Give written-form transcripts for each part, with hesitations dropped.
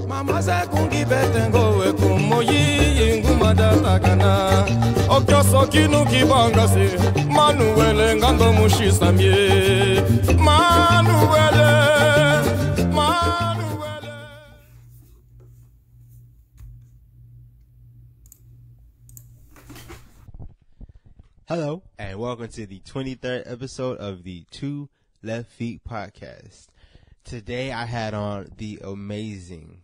Mama za kungi betengo we kumoyi ingumada takana. Okyo sokinu kibanga se Manuele ngando mushisamye. Manuele. Hello, and welcome to the 23rd episode of the Two Left Feet podcast. Today I had on the amazing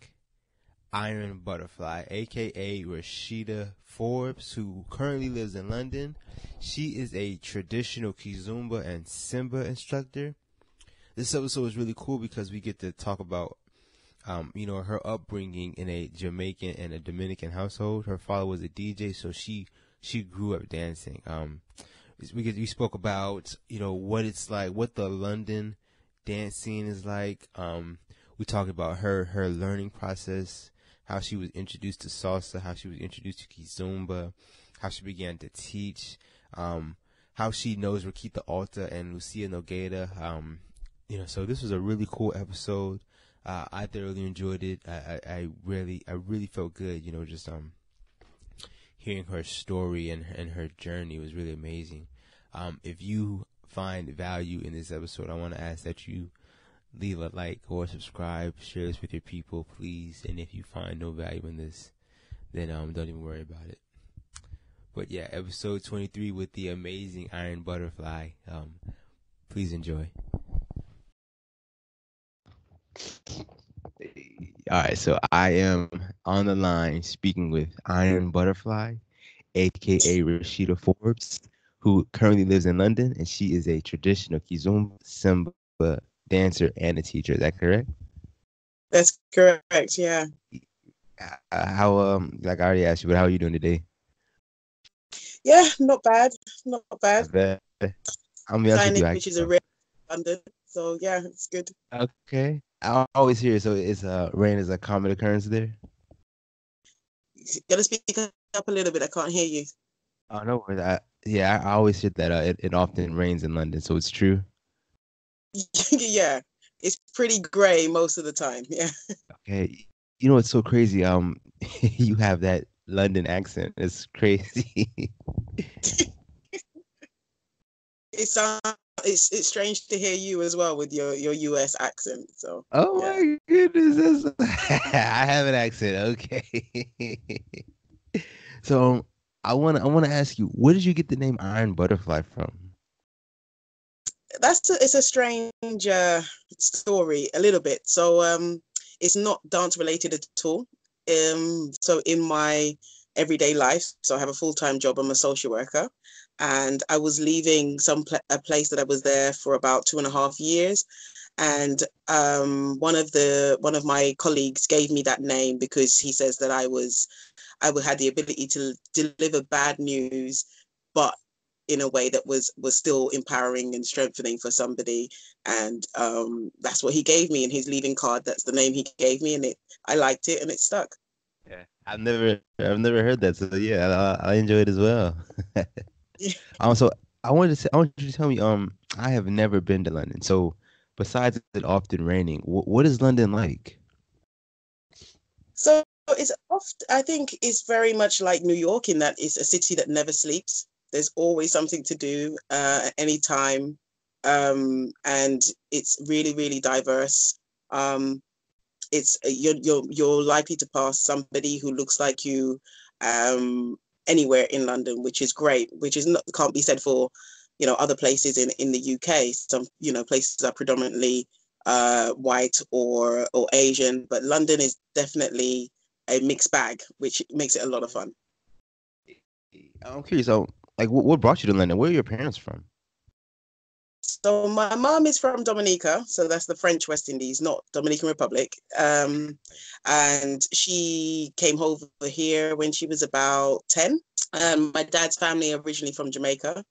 IronButterfly, aka Rashida Forbes, who currently lives in London. She is a traditional Kizomba and Semba instructor. This episode is really cool because we get to talk about her upbringing in a Jamaican and a Dominican household. Her father was a DJ, so she grew up dancing. We spoke about, what it's like, what the London dance scene is like. We talked about her learning process, how she was introduced to salsa, how she was introduced to Kizomba, how she began to teach, how she knows Rakita Alta and Lucia Nogueira. So this was a really cool episode. I thoroughly enjoyed it. I really felt good, just hearing her story and her journey was really amazing. If you find value in this episode, I want to ask that you leave a like or subscribe, share this with your people, please. And if you find no value in this, then don't even worry about it. But yeah, episode 23 with the amazing IronButterfly. Please enjoy. All right, so I am on the line speaking with IronButterfly, aka Rashida Forbes, who currently lives in London, and she is a traditional Kizomba Semba dancer and a teacher. Is that correct? That's correct. Yeah. How I already asked you, but how are you doing today? Yeah, not bad. Not bad. I'm be honest with you, which is a rare London, so yeah, it's good. Okay. I always hear it, so it's rain is a common occurrence there. You gotta speak up a little bit. I can't hear you. Oh no worries. I always hear that it often rains in London, so it's true. Yeah, it's pretty gray most of the time. Yeah. Okay. It's so crazy. You have that London accent. It's crazy. It's strange to hear you as well with your US accent. So. Oh yeah. My goodness, I have an accent. Okay. So I wanna ask you, where did you get the name IronButterfly from? It's a strange story a little bit. So it's not dance related at all. So in my everyday life, so I have a full-time job. I'm a social worker, and I was leaving a place that I was there for about 2.5 years, and one of my colleagues gave me that name because he says that I had the ability to deliver bad news, but in a way that was still empowering and strengthening for somebody. And that's what he gave me in his leaving card. That's the name he gave me, and I liked it, and it stuck. Yeah, I've never heard that. So yeah, I enjoy it as well. Also, I want you to tell me. I have never been to London. So besides it often raining, what is London like? So I think it's very much like New York in that it's a city that never sleeps. There's always something to do at any time, and it's really, really diverse. It's you're likely to pass somebody who looks like you anywhere in London, which is great. Which can't be said for other places in the UK. Some places are predominantly white or Asian, but London is definitely a mixed bag, which makes it a lot of fun. I'm curious. So, what brought you to London? Where are your parents from? So my mom is from Dominica, so that's the French West Indies, not Dominican Republic. And she came over here when she was about 10. My dad's family are originally from Jamaica.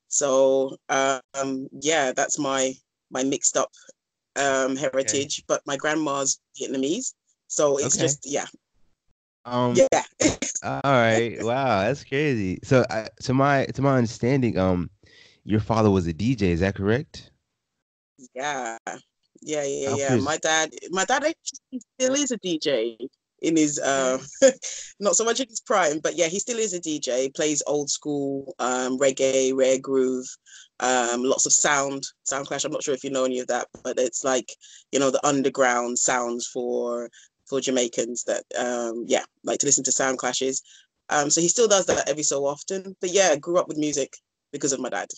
So that's my mixed up heritage, okay. But my grandma's Vietnamese. So it's just, yeah. All right. Wow, that's crazy. So to my understanding, your father was a DJ, is that correct? Yeah. I'm Yeah. curious. My dad actually still is a DJ in his not so much in his prime, but yeah, he still is a DJ. Plays old school reggae, rare groove, lots of sound clash. I'm not sure if you know any of that, but it's like, you know, the underground sounds for Jamaicans that like to listen to sound clashes. So he still does that every so often. But yeah, grew up with music because of my dad.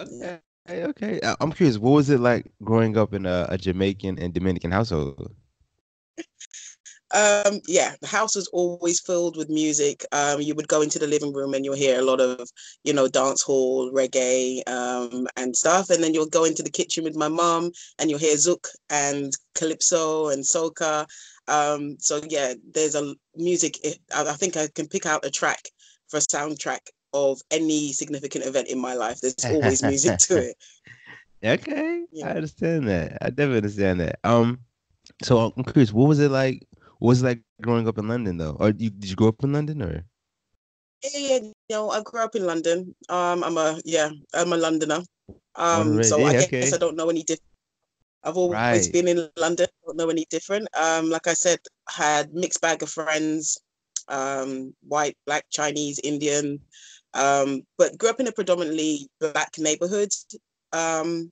Yeah. Okay. Okay. I'm curious. What was it like growing up in a Jamaican and Dominican household? The house was always filled with music. You would go into the living room and you'll hear a lot of, you know, dance hall, reggae, and stuff. And then you'll go into the kitchen with my mom and you'll hear zouk and calypso and soca. So yeah, there's a music. I think I can pick out a track for a soundtrack of any significant event in my life. There's always music to it. Okay, I Yeah. understand that. I definitely understand that. So I'm curious, what was it like? What was it like growing up in London, though? Or did you grow up in London, or? Yeah, you know, I grew up in London. I'm a Londoner. Born and raised. So I Yeah, guess I okay. don't know any different. I've always Right. been in London, don't know any different. Like I said, had mixed bag of friends, white, black, Chinese, Indian, but grew up in a predominantly black neighborhood. Um,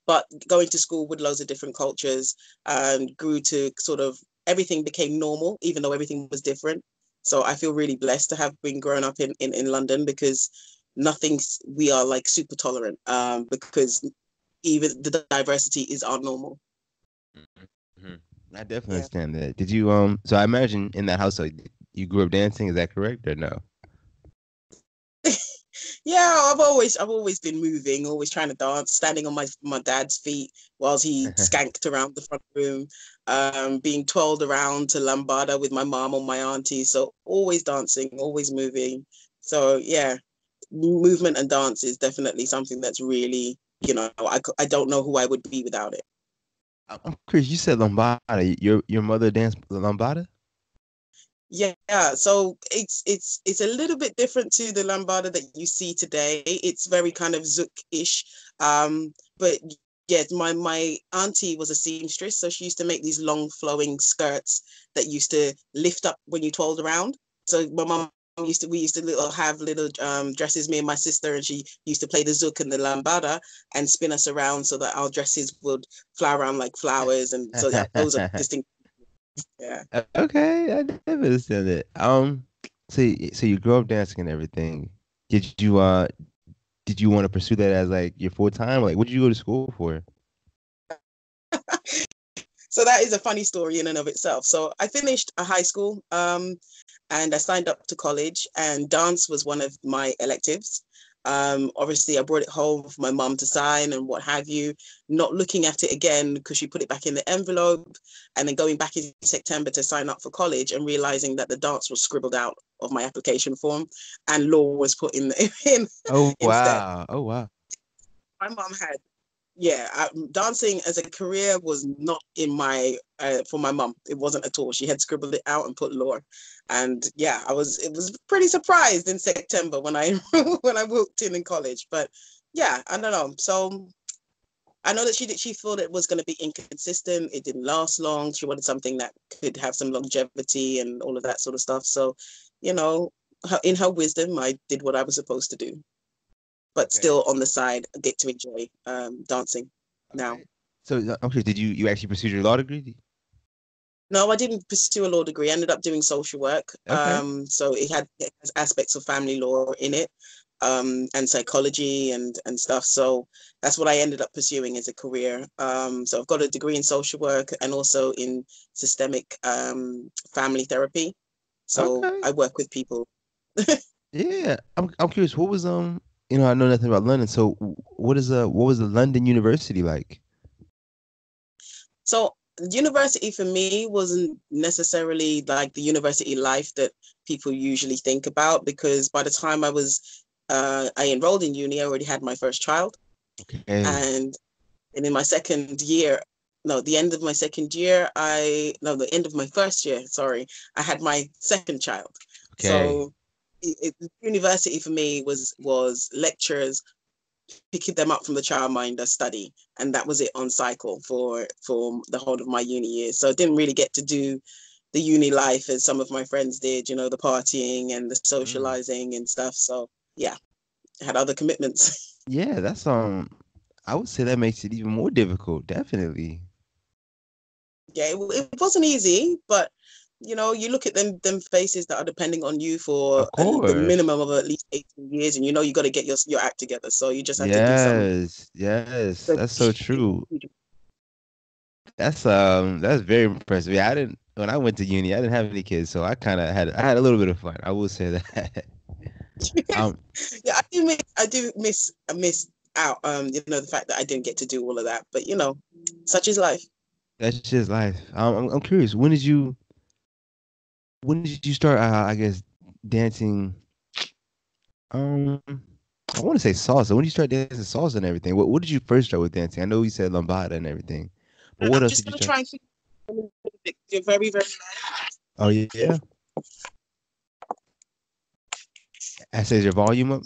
but going to school with loads of different cultures and grew to sort of everything became normal, even though everything was different. So I feel really blessed to have been grown up in London because we are like super tolerant because even the diversity is our normal. Hmm. I definitely Yeah. understand that. Did you So I imagine in that household you grew up dancing. Is that correct or no? Yeah, I've always been moving, always trying to dance, standing on my dad's feet whilst he skanked around the front room, being twirled around to lambada with my mom or my auntie. So always dancing, always moving. So yeah, movement and dance is definitely something that's really, you know, I don't know who I would be without it. I'm curious. You said lambada. Your mother danced lambada? Yeah, so it's a little bit different to the lambada that you see today. It's very kind of zouk-ish. But yes, my auntie was a seamstress, so she used to make these long flowing skirts that used to lift up when you twirled around. So my mom we used to have little dresses, me and my sister, and she used to play the zouk and the lambada and spin us around so that our dresses would fly around like flowers. And so yeah, those are distinct. Yeah. Okay, I never understand it. So you grew up dancing and everything. Did you uh did you want to pursue that as like your full time? Like, what did you go to school for? So that is a funny story in and of itself. So I finished a high school and I signed up to college, and dance was one of my electives. Obviously, I brought it home for my mum to sign and what have you, not looking at it again because she put it back in the envelope, and then going back in September to sign up for college and realizing that the dance was scribbled out of my application form and law was put in, in Oh instead. wow. Oh wow. My mum had dancing as a career was not in my for my mum. It wasn't at all. She had scribbled it out and put law, and yeah, it was pretty surprised in September when I when I walked in college. But yeah, I don't know. So I know that she thought it was going to be inconsistent. It didn't last long. She wanted something that could have some longevity and all of that sort of stuff. So, you know, in her wisdom, I did what I was supposed to do, but Okay. still on the side, I get to enjoy dancing now. Okay. So I'm curious, did you actually pursue your law degree? No, I didn't pursue a law degree. I ended up doing social work. Okay. So it has aspects of family law in it, and psychology and stuff. So that's what I ended up pursuing as a career. So I've got a degree in social work and also in systemic family therapy. So Okay. I work with people. Yeah. I'm curious, what was I know nothing about London, so what was the London University like? So university for me wasn't necessarily like the university life that people usually think about, because by the time I enrolled in uni, I already had my first child. Okay. And in my second year, no, the end of my second year, the end of my first year, sorry, I had my second child. Okay. So university for me was lectures, picking them up from the childminder study, and that was it on cycle for the whole of my uni years. So I didn't really get to do the uni life as some of my friends did, you know, the partying and the socializing and stuff. So yeah, I had other commitments. Yeah, that's I would say that makes it even more difficult, definitely. Yeah, it wasn't easy, but you know, you look at them faces that are depending on you for Of the course. minimum of at least 18 years, and you know you got to get your act together. So you just have to do some. Yes, yes, that's so true. That's very impressive. Yeah, I didn't when I went to uni, I didn't have any kids, so I had a little bit of fun. I will say that. um, Yeah, I miss out. You know, the fact that I didn't get to do all of that, but you know, such is life. that's just life. I'm curious. When did you start? I guess dancing. Um, I want to say salsa. When did you start dancing salsa and everything? What did you first start with dancing? I know you said lambada and everything, but what I'm else just did you gonna start? try and figure out a little bit. You're very, very loud. Oh yeah, I says your volume up.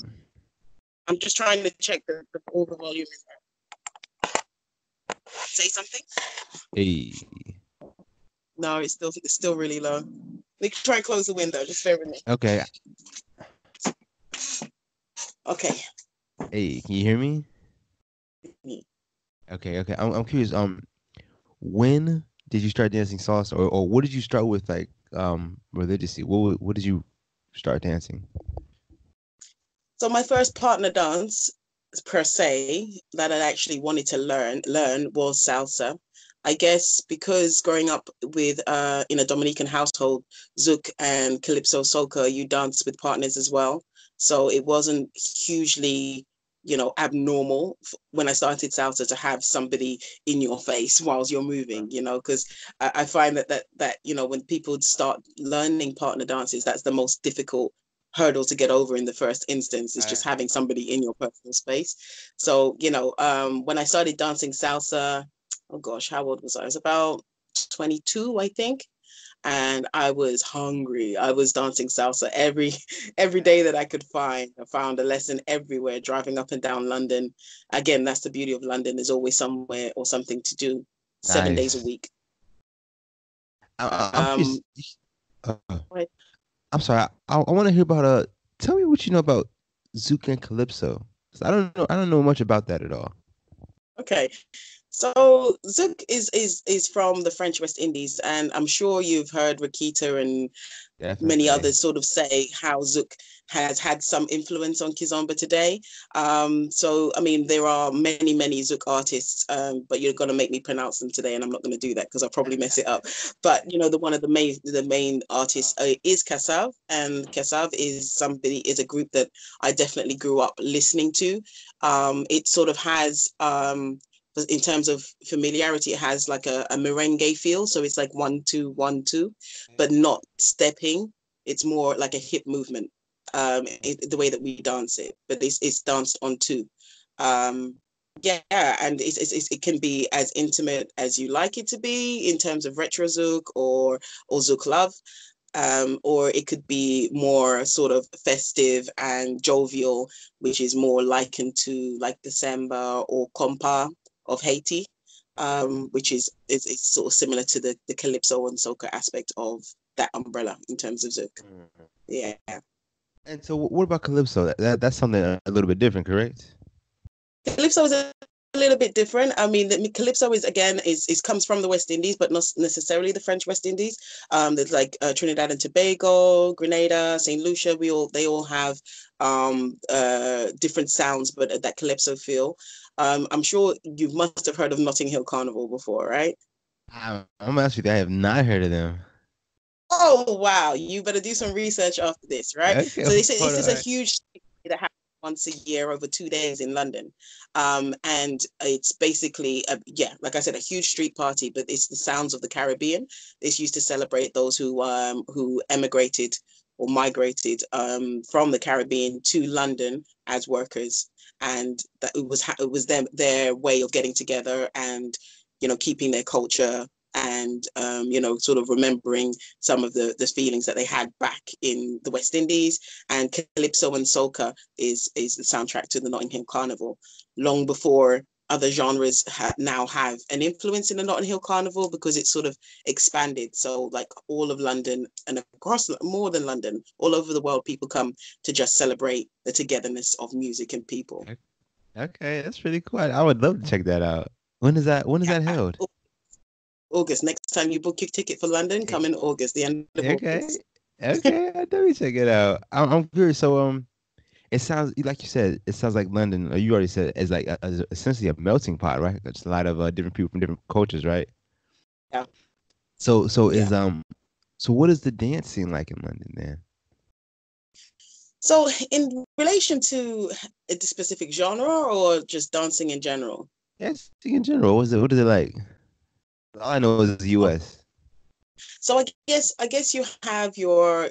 I'm just trying to check all the volume is there. Say something. Hey, No, it's still really low. Let me try and close the window. Just bear with me. okay. Okay. Hey, can you hear me? Okay, okay. I'm curious. When did you start dancing salsa, or what did you start with, like religiously? What did you start dancing? So my first partner dance per se that I actually wanted to learn was salsa. I guess because growing up with in a Dominican household, zouk and calypso soca, you dance with partners as well. So it wasn't hugely, you know, abnormal when I started salsa to have somebody in your face whilst you're moving, you know, because I find that you know, when people start learning partner dances, that's the most difficult hurdle to get over in the first instance, is just having somebody in your personal space. So you know, when I started dancing salsa, oh gosh, how old was I? I was about 22, I think. And I was hungry. I was dancing salsa every day that I could find. I found a lesson everywhere, driving up and down London. Again, that's the beauty of London. There's always somewhere or something to do 7 days a Nice. week. I'm Um, curious. Uh, I'm sorry. I want to hear about Tell me what you know about zouk and calypso. 'Cause I don't know much about that at all. okay. So Zouk is from the French West Indies, and I'm sure you've heard Rakita and many Definitely. others sort of say how Zouk has had some influence on Kizomba today. So I mean, there are many Zouk artists, but you're gonna make me pronounce them today, and I'm not gonna do that because I'll probably mess it up. But you know, one of the main artists is Kassav, and Kassav is a group that I definitely grew up listening to. It sort of has in terms of familiarity, it has like a merengue feel. So it's like 1 2 1 2, but not stepping. It's more like a hip movement, the way that we dance it, but it's danced on two. Um, yeah, and it can be as intimate as you like it to be in terms of retro zouk or zouk love. Or it could be more sort of festive and jovial, which is more likened to like the samba or compa of Haiti, which is sort of similar to the calypso and soca aspect of that umbrella in terms of zouk. Mhm. Yeah. And so, what about calypso? That's something a little bit different, correct? Calypso is a little bit different. I mean, the calypso is again is comes from the West Indies, but not necessarily the French West Indies. There's like Trinidad and Tobago, Grenada, Saint Lucia. They all have different sounds, but that calypso feel. I'm sure you must have heard of Notting Hill Carnival before, right? I'm actually I have not heard of them. Oh wow, you better do some research after this, right? Okay, So they say hold this is a on. huge thing that happens once a year over 2 days in London. And it's basically yeah, like I said, a huge street party, but it's the sounds of the Caribbean. It's used to celebrate those who emigrated or migrated from the Caribbean to London as workers, and that it was their way of getting together and you know keeping their culture and sort of remembering some of the feelings that they had back in the West Indies. And calypso and soca is the soundtrack to the Notting Hill Carnival, long before other genres now have an influence in the Notting Hill Carnival, because it's sort of expanded. So like all of London, and across more than London, all over the world, people come to just celebrate the togetherness of music and people. Okay, that's really cool. I would love to check that out. When is that held? August. Next time you book your ticket for London, come in August, the end of August. Okay, I definitely check it out. I'm curious. So it sounds like you said. It sounds like London, or you already said, is like essentially a melting pot, right? It's a lot of different people from different cultures, right? Yeah. So what is the dance scene like in London then? So in relation to a specific genre, or just dancing in general? Yes, in general. What is it like? All I know is the U.S. So I guess you have your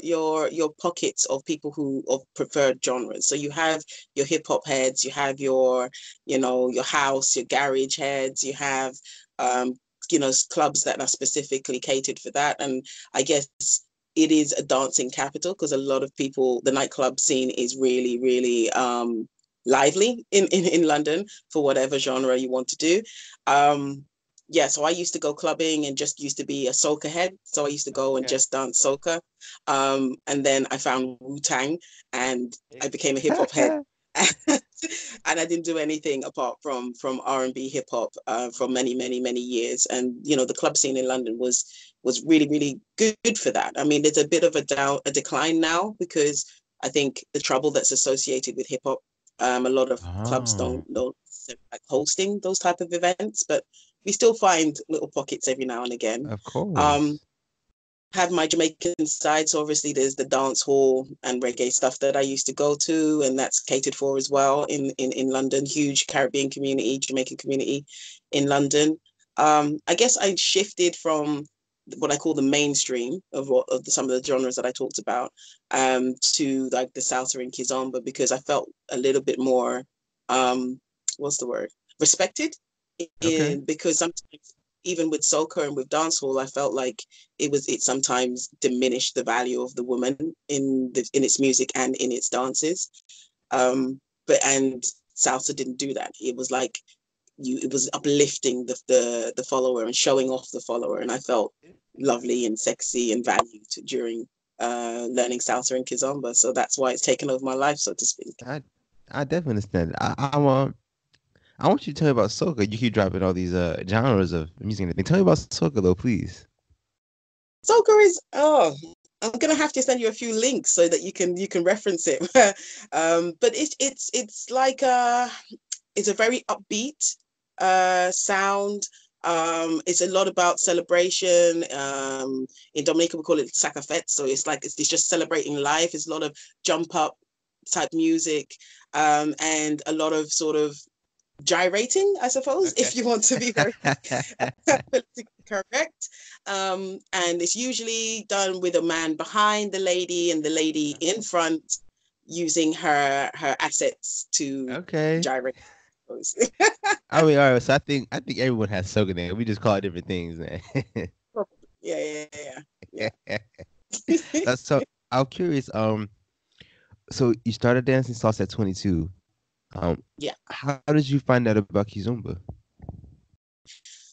pockets of people who of preferred genres. So you have your hip hop heads, you have your your house, your garage heads, you have clubs that are specifically catered for that. And I guess it is a dancing capital, because a lot of people, the nightclub scene is really, really lively in London, for whatever genre you want to do. Yeah, so I used to go clubbing and just used to be a soca head. So I used to go and just dance soca. And then I found Wu-Tang and I became a hip hop head. And I didn't do anything apart from R&B hip hop for many, many, many years. And the club scene in London was really, really good for that. I mean, there's a bit of a decline now, because I think the trouble that's associated with hip hop, a lot of clubs don't like hosting those type of events, but we still find little pockets every now and again. Of course. Have my Jamaican side, so obviously there's the dance hall and reggae stuff that I used to go to, and that's catered for as well in London. Huge Caribbean community, Jamaican community in London. I guess I shifted from what I call the mainstream of some of the genres that I talked about to like the salsa and kizomba, because I felt a little bit more what's the word, respected. Because sometimes even with soca and with dancehall, I felt like it sometimes diminished the value of the woman in its music and in its dances. And salsa didn't do that. It was like it was uplifting the follower and showing off the follower, and I felt lovely and sexy and valued during learning salsa and kizomba. So that's why it's taken over my life, so to speak. I definitely understand. I want you to tell me about soca. You keep dropping all these genres of music and everything. Tell me about soca though, please. Soca is I'm gonna have to send you a few links so that you can reference it. But it's like it's a very upbeat sound. It's a lot about celebration. In Dominican we call it sacafet, so it's just celebrating life. It's a lot of jump up type music, and a lot of sort of gyrating, I suppose, if you want to be very politically correct. And it's usually done with a man behind the lady and the lady in front using her assets to gyrate. I mean, all right. So I think everyone has soca name. We just call it different things, man. Yeah. So I'm curious. So you started dancing salsa at 22. Yeah. How did you find out about Kizomba?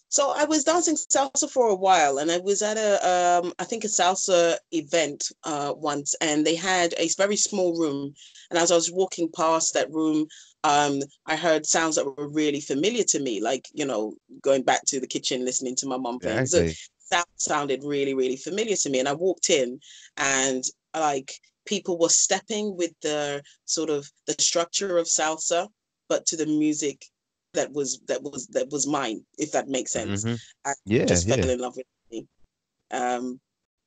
So I was dancing salsa for a while, and I was at I think a salsa event once, and they had a very small room. And as I was walking past that room, I heard sounds that were really familiar to me, like, going back to the kitchen, listening to my mom playing. So that sounded really, really familiar to me. And I walked in, and like people were stepping with the sort of the structure of salsa, but to the music that was mine, if that makes sense. I just fell in love with me.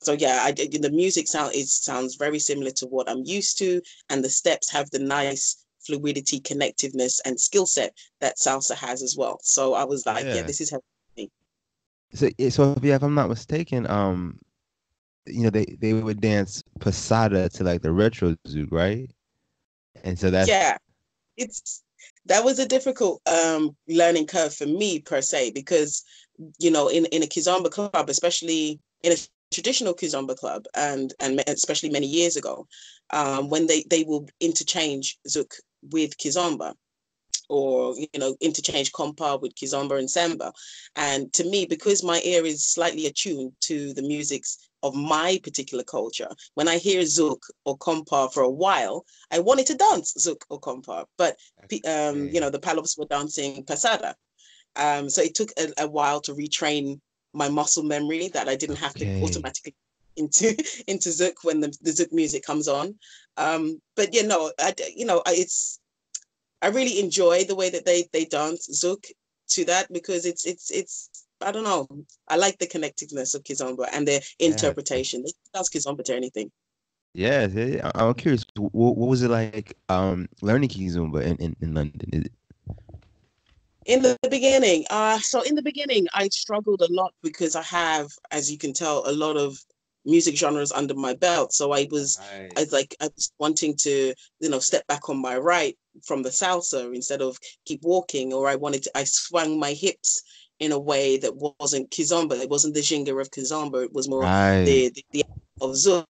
So yeah, the music sounds very similar to what I'm used to, and the steps have the nice fluidity, connectiveness, and skill set that salsa has as well. So I was like, yeah, this is me. So if I'm not mistaken, they would dance pasada to like the retro zouk, right? And so that's that was a difficult learning curve for me per se, because in a Kizomba club, especially in a traditional Kizomba club, and especially many years ago, when they will interchange Zouk with Kizomba, or interchange compa with Kizomba and Semba. And to me, because my ear is slightly attuned to the musics of my particular culture, when I hear Zouk or compa for a while, I wanted to dance Zouk or compa, but the Palofs were dancing pasada. So it took a while to retrain my muscle memory that I didn't have to automatically into Zouk when the Zouk music comes on. But I really enjoy the way that they dance Zouk to that, because it's I don't know. I like the connectiveness of Kizomba and their interpretation. They dance Kizomba to anything. Yeah, I'm curious. What was it like learning Kizumba in London? In the beginning, in the beginning, I struggled a lot because I have, as you can tell, a lot of music genres under my belt. So I was wanting to, step back on my right from the salsa instead of keep walking, or I swung my hips in a way that wasn't Kizomba. It wasn't the Ginga of Kizomba. It was more the of Zouk.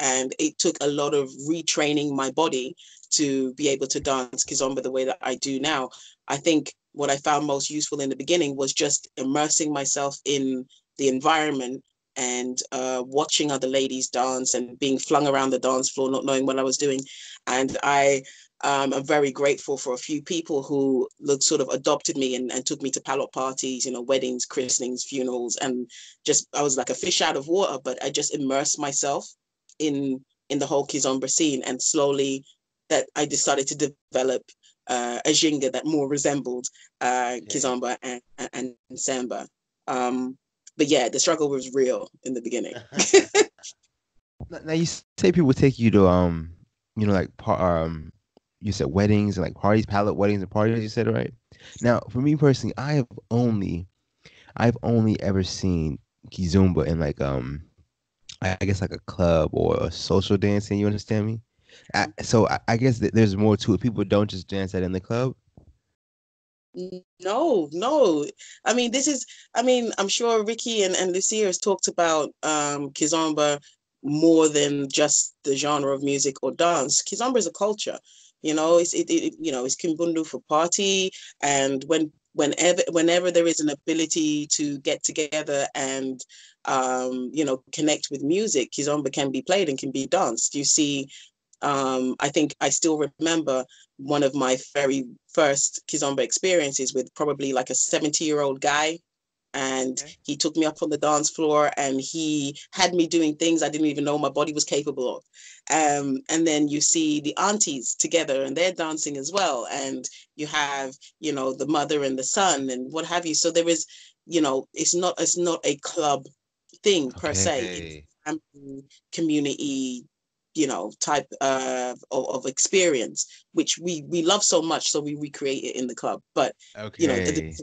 And it took a lot of retraining my body to be able to dance Kizomba the way that I do now. I think what I found most useful in the beginning was just immersing myself in the environment and watching other ladies dance and being flung around the dance floor, not knowing what I was doing. And I am very grateful for a few people who sort of adopted me and took me to palot parties, weddings, christenings, funerals, and just, I was like a fish out of water, but I just immersed myself in the whole Kizomba scene. And slowly that I decided to develop a Ginga that more resembled Kizomba and Samba. But yeah, the struggle was real in the beginning. Now you say people take you to like you said weddings and like parties, palette weddings and parties. You said it right. Now, for me personally, I've only ever seen Kizumba in like I guess like a club or a social dancing. You understand me? So I guess there's more to it. People don't just dance that in the club. No. I'm sure Ricky and Lucia has talked about Kizomba more than just the genre of music or dance. Kizomba is a culture. It's Kimbundu for party, and whenever there is an ability to get together and connect with music, Kizomba can be played and can be danced. You see, I think I still remember one of my very first Kizomba experiences with probably like a 70-year-old guy. And he took me up on the dance floor and he had me doing things I didn't even know my body was capable of. And then you see the aunties together and they're dancing as well. And you have, the mother and the son and what have you. So there is, it's not a club thing per se. It's community type of experience, which we love so much, so we recreate it in the club. But the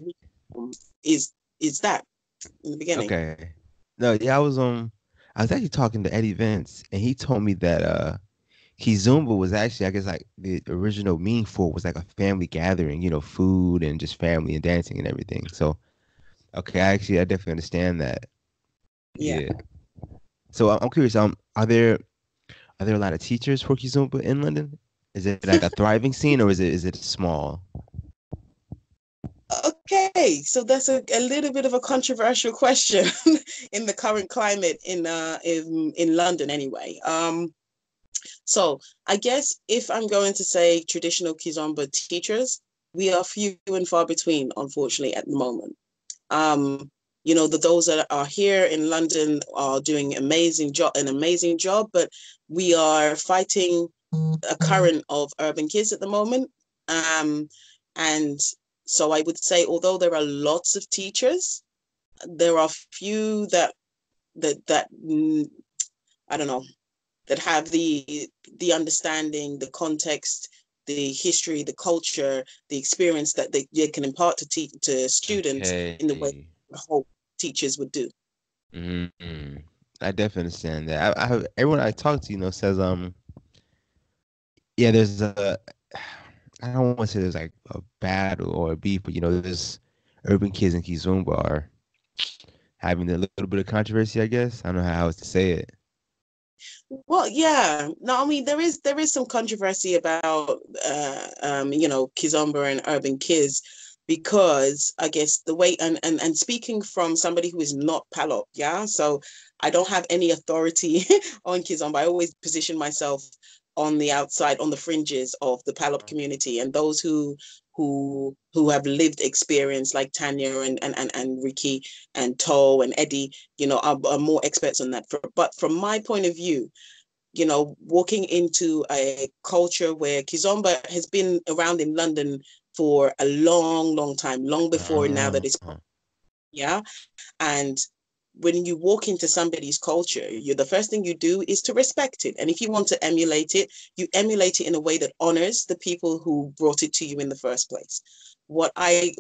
is that in the beginning. No, yeah, I was actually talking to Eddie Vance, and he told me that Kizumba was actually, I guess, like the original meaning for it was like a family gathering, food and just family and dancing and everything. So I definitely understand that. Yeah. So I'm curious, are there a lot of teachers for Kizumba in London? Is it like a thriving scene, or is it small? Okay, so that's a little bit of a controversial question in the current climate in London anyway. So I guess if I'm going to say traditional Kizomba teachers, we are few and far between, unfortunately, at the moment. Those that are here in London are doing an amazing job, but we are fighting a current of urban kids at the moment. And so I would say, although there are lots of teachers, there are few that I don't know, that have the understanding, the context, the history, the culture, the experience that they can impart to students in the way the whole teachers would do. Mm-hmm. I definitely understand that. Everyone I talk to, says there's I don't want to say there's like a battle or a beef, but there's urban kids in Kizumba are having a little bit of controversy, I guess. I don't know how else to say it. Well, yeah. No, I mean there is some controversy about Kizomba and Urban Kids, because I guess the way, and speaking from somebody who is not Palop, yeah. So I don't have any authority on Kizomba. I always position myself on the outside, on the fringes of the Palop community, and those who have lived experience, like Tanya and Ricky and Toe and Eddie, are more experts on that. But from my point of view, walking into a culture where Kizomba has been around in London for a long, long time, long before now that it's, yeah. And when you walk into somebody's culture, the first thing you do is to respect it. And if you want to emulate it, you emulate it in a way that honors the people who brought it to you in the first place. What I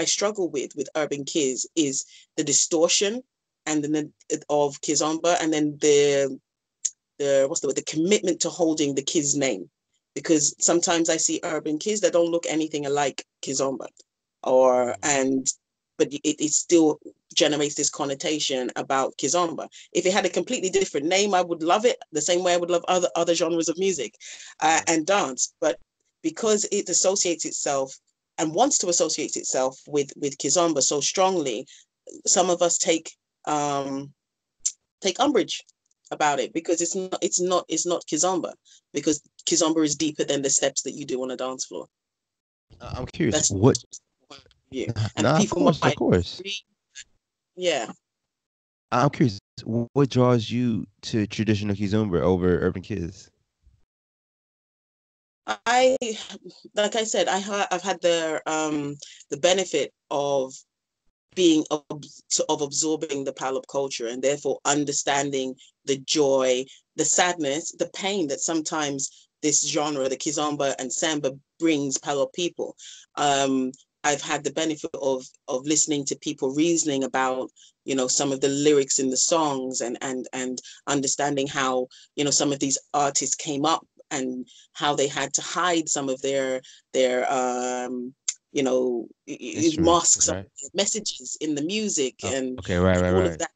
struggle with Urban Kids is the distortion and then of Kizomba, and then the commitment to holding the Kiz name. Because sometimes I see Urban Kids that don't look anything alike Kizomba, but it still generates this connotation about Kizomba. If it had a completely different name, I would love it the same way I would love other genres of music and dance. But because it associates itself and wants to associate itself with Kizomba so strongly, some of us take umbrage about it, because it's not Kizomba, because Kizomba is deeper than the steps that you do on a dance floor. I'm curious. That's what? You and No, people of course. Yeah. I'm curious. What draws you to traditional Kizomba over urban kids? Like I said, I've had the benefit of being of absorbing the Palop culture, and therefore understanding the joy, the sadness, the pain that sometimes this genre, the Kizomba and Samba, brings Palop people. I've had the benefit of listening to people reasoning about, some of the lyrics in the songs, and understanding how, some of these artists came up, and how they had to hide some of their masks of messages in the music, and all of that,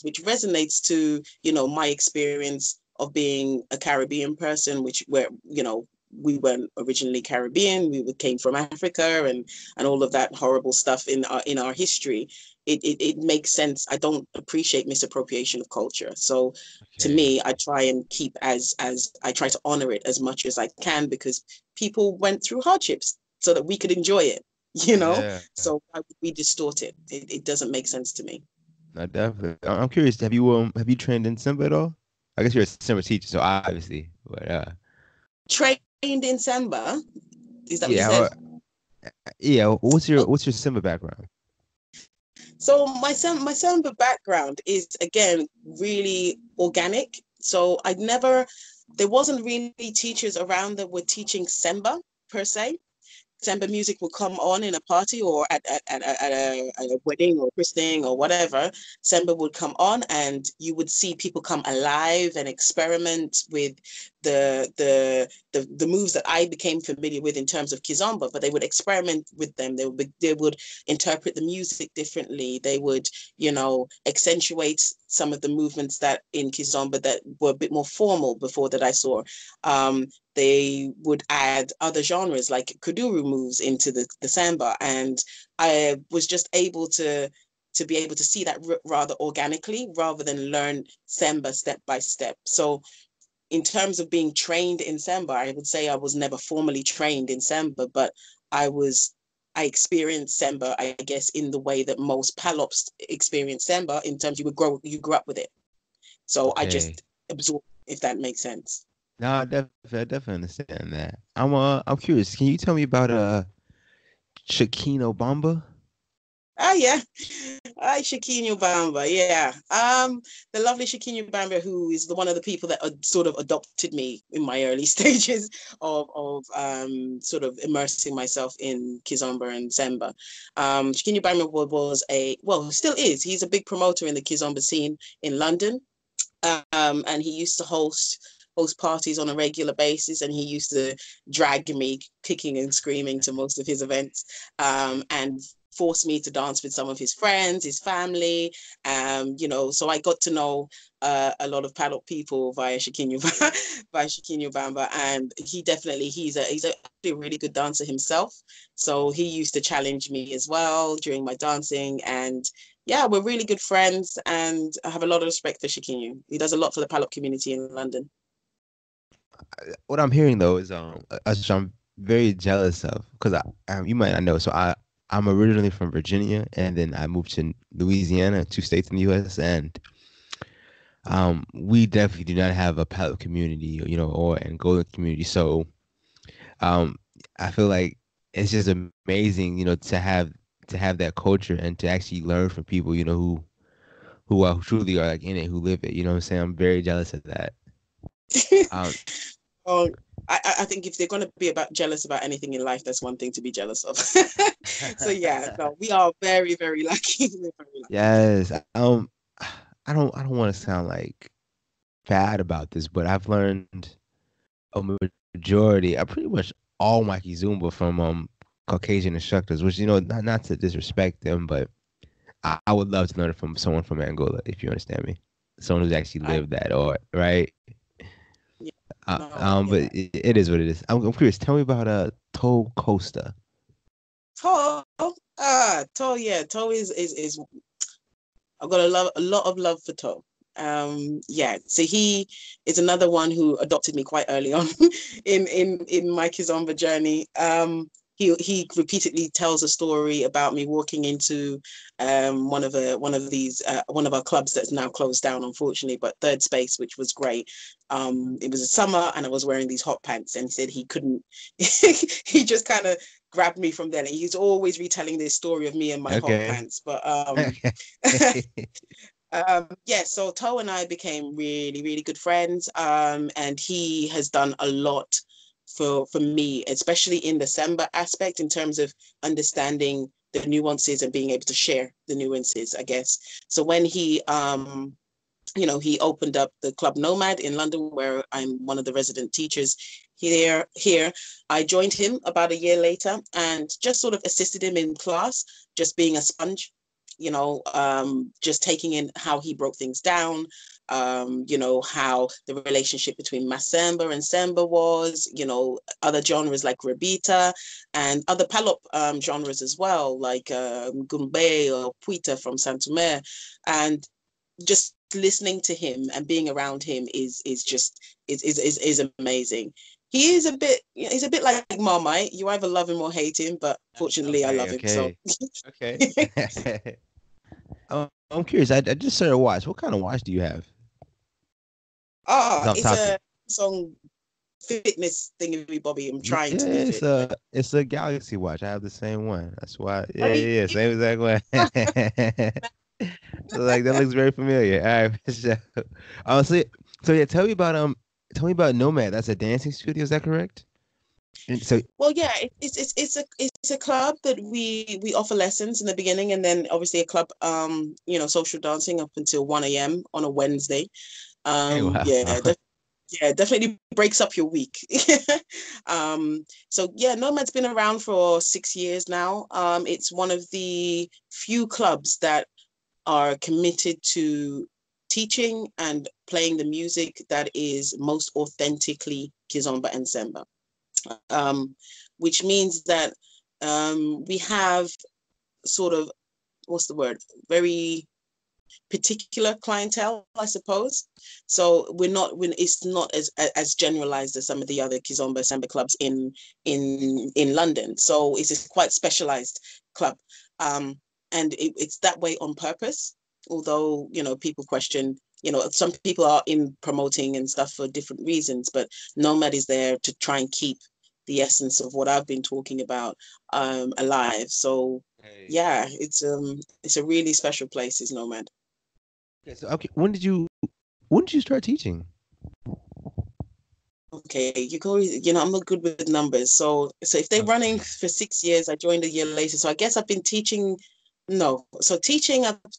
which resonates to, my experience of being a Caribbean person, where we weren't originally Caribbean. We came from Africa, and all of that horrible stuff in our history. It makes sense. I don't appreciate misappropriation of culture. So to me, I try and keep as I try to honor it as much as I can, because people went through hardships so that we could enjoy it, So why would we distort it? It doesn't make sense to me. No, definitely. I'm curious. Have you trained in Simba at all? I guess you're a Simba teacher, so obviously. But trained in Semba? Is that what you said? Yeah. What's your Simba background? So my Semba background is, again, really organic. So there wasn't really teachers around that were teaching Semba per se. Semba music would come on in a party, or at a wedding or christening or whatever. Semba would come on, and you would see people come alive and experiment with the moves that I became familiar with in terms of Kizomba, but they would experiment with them. They would interpret the music differently. They would, accentuate some of the movements that in Kizomba that were a bit more formal before that I saw. They would add other genres like kuduro moves into the samba, and I was just able to be able to see that rather organically, rather than learn samba step by step. So in terms of being trained in samba, I would say I was never formally trained in samba, but I experienced samba, I guess, in the way that most Palops experience samba, in terms you grew up with it. So I just absorbed, if that makes sense. No, I definitely understand that. I'm curious. Can you tell me about Shakino Bamba? Yeah. Hi, Shakino Bamba. Yeah. The lovely Shakino Bamba, who is one of the people that sort of adopted me in my early stages of sort of immersing myself in Kizomba and Semba. Shakino Bamba still is. He's a big promoter in the Kizomba scene in London. And he used to host parties on a regular basis, and he used to drag me kicking and screaming to most of his events. And forced me to dance with some of his friends, his family. You know, so I got to know a lot of paddock people via Shikinyo via Shikinyo Bamba, and he's a really good dancer himself. So he used to challenge me as well during my dancing, and yeah, we're really good friends, and I have a lot of respect for Shikinyo. He does a lot for the paddock community in London. What I'm hearing though is which I'm very jealous of, because you might not know. So I'm originally from Virginia, and then I moved to Louisiana, 2 states in the U.S., and we definitely do not have a paddock community, you know, or Angolan community. So I feel like it's just amazing, you know, to have that culture and to actually learn from people, you know, who truly are like in it, who live it. You know what I'm saying? I'm very jealous of that. Um, Oh, I think if they're going to be jealous about anything in life, that's one thing to be jealous of. So yeah, no, we are very, very lucky. We're very lucky. yes. I don't want to sound like bad about this, but I've learned a majority, pretty much all my Kizumba from Caucasian instructors, which, you know, not to disrespect them, but I would love to learn it from someone from Angola, if you understand me. Someone who's actually lived that, or right. Yeah, no, I get But that. it is what it is. I'm curious. Tell me about Toe Costa. Toe, Toe, yeah, Toe is I've got a lot of love for Toe. Yeah, so he is another one who adopted me quite early on in my Kizomba journey. He repeatedly tells a story about me walking into one of our clubs that's now closed down, unfortunately, but Third Space, which was great. It was a summer and I was wearing these hot pants, and he said he couldn't. He just kind of grabbed me from there. And he's always retelling this story of me and my hot Okay. pants, but Okay. yeah, so Toe and I became really, really good friends. And he has done a lot for me, especially in the Semba aspect, in terms of understanding the nuances and being able to share the nuances, I guess. So when he he opened up the club Nomad in London, where I'm one of the resident teachers here. I joined him about a year later and just sort of assisted him in class, just being a sponge, just taking in how he broke things down, how the relationship between Masemba and Semba was, other genres like Rebita and other Palop genres as well, like Gumbe or Puita from Santumé. And just listening to him and being around him is amazing. He's a bit like Marmite. You either love him or hate him, but fortunately I love him. So Okay. I'm curious. I just started a watch. What kind of watch do you have? It's off it's topic. a song fitness thingy Bobby. I'm Yeah, trying to be it's fit. a Galaxy watch. I have the same one. That's why. Oh, Yeah, same exact one. Like that looks very familiar. All right, so, so yeah, tell me about Nomad. That's a dancing studio. Is that correct? And so, well, yeah, it's a club that we offer lessons in the beginning, and then obviously a club, social dancing up until 1 a.m. on a Wednesday. wow. Yeah, definitely breaks up your week. So yeah, Nomad's been around for 6 years now. It's one of the few clubs that are committed to teaching and playing the music that is most authentically Kizomba and Semba, which means that we have sort of, what's the word, very particular clientele, I suppose. So it's not as generalized as some of the other Kizomba Semba clubs in London. So it's a quite specialized club, and it's that way on purpose. Although people question, some people are in promoting and stuff for different reasons, but Nomad is there to try and keep the essence of what I've been talking about alive. So Hey. yeah, it's a really special place, is Nomad. Okay, so okay, when did you start teaching? Okay, you can always, I'm not good with numbers. So if they're running Okay. for 6 years, I joined a year later. So I guess I've been teaching. No, so I'm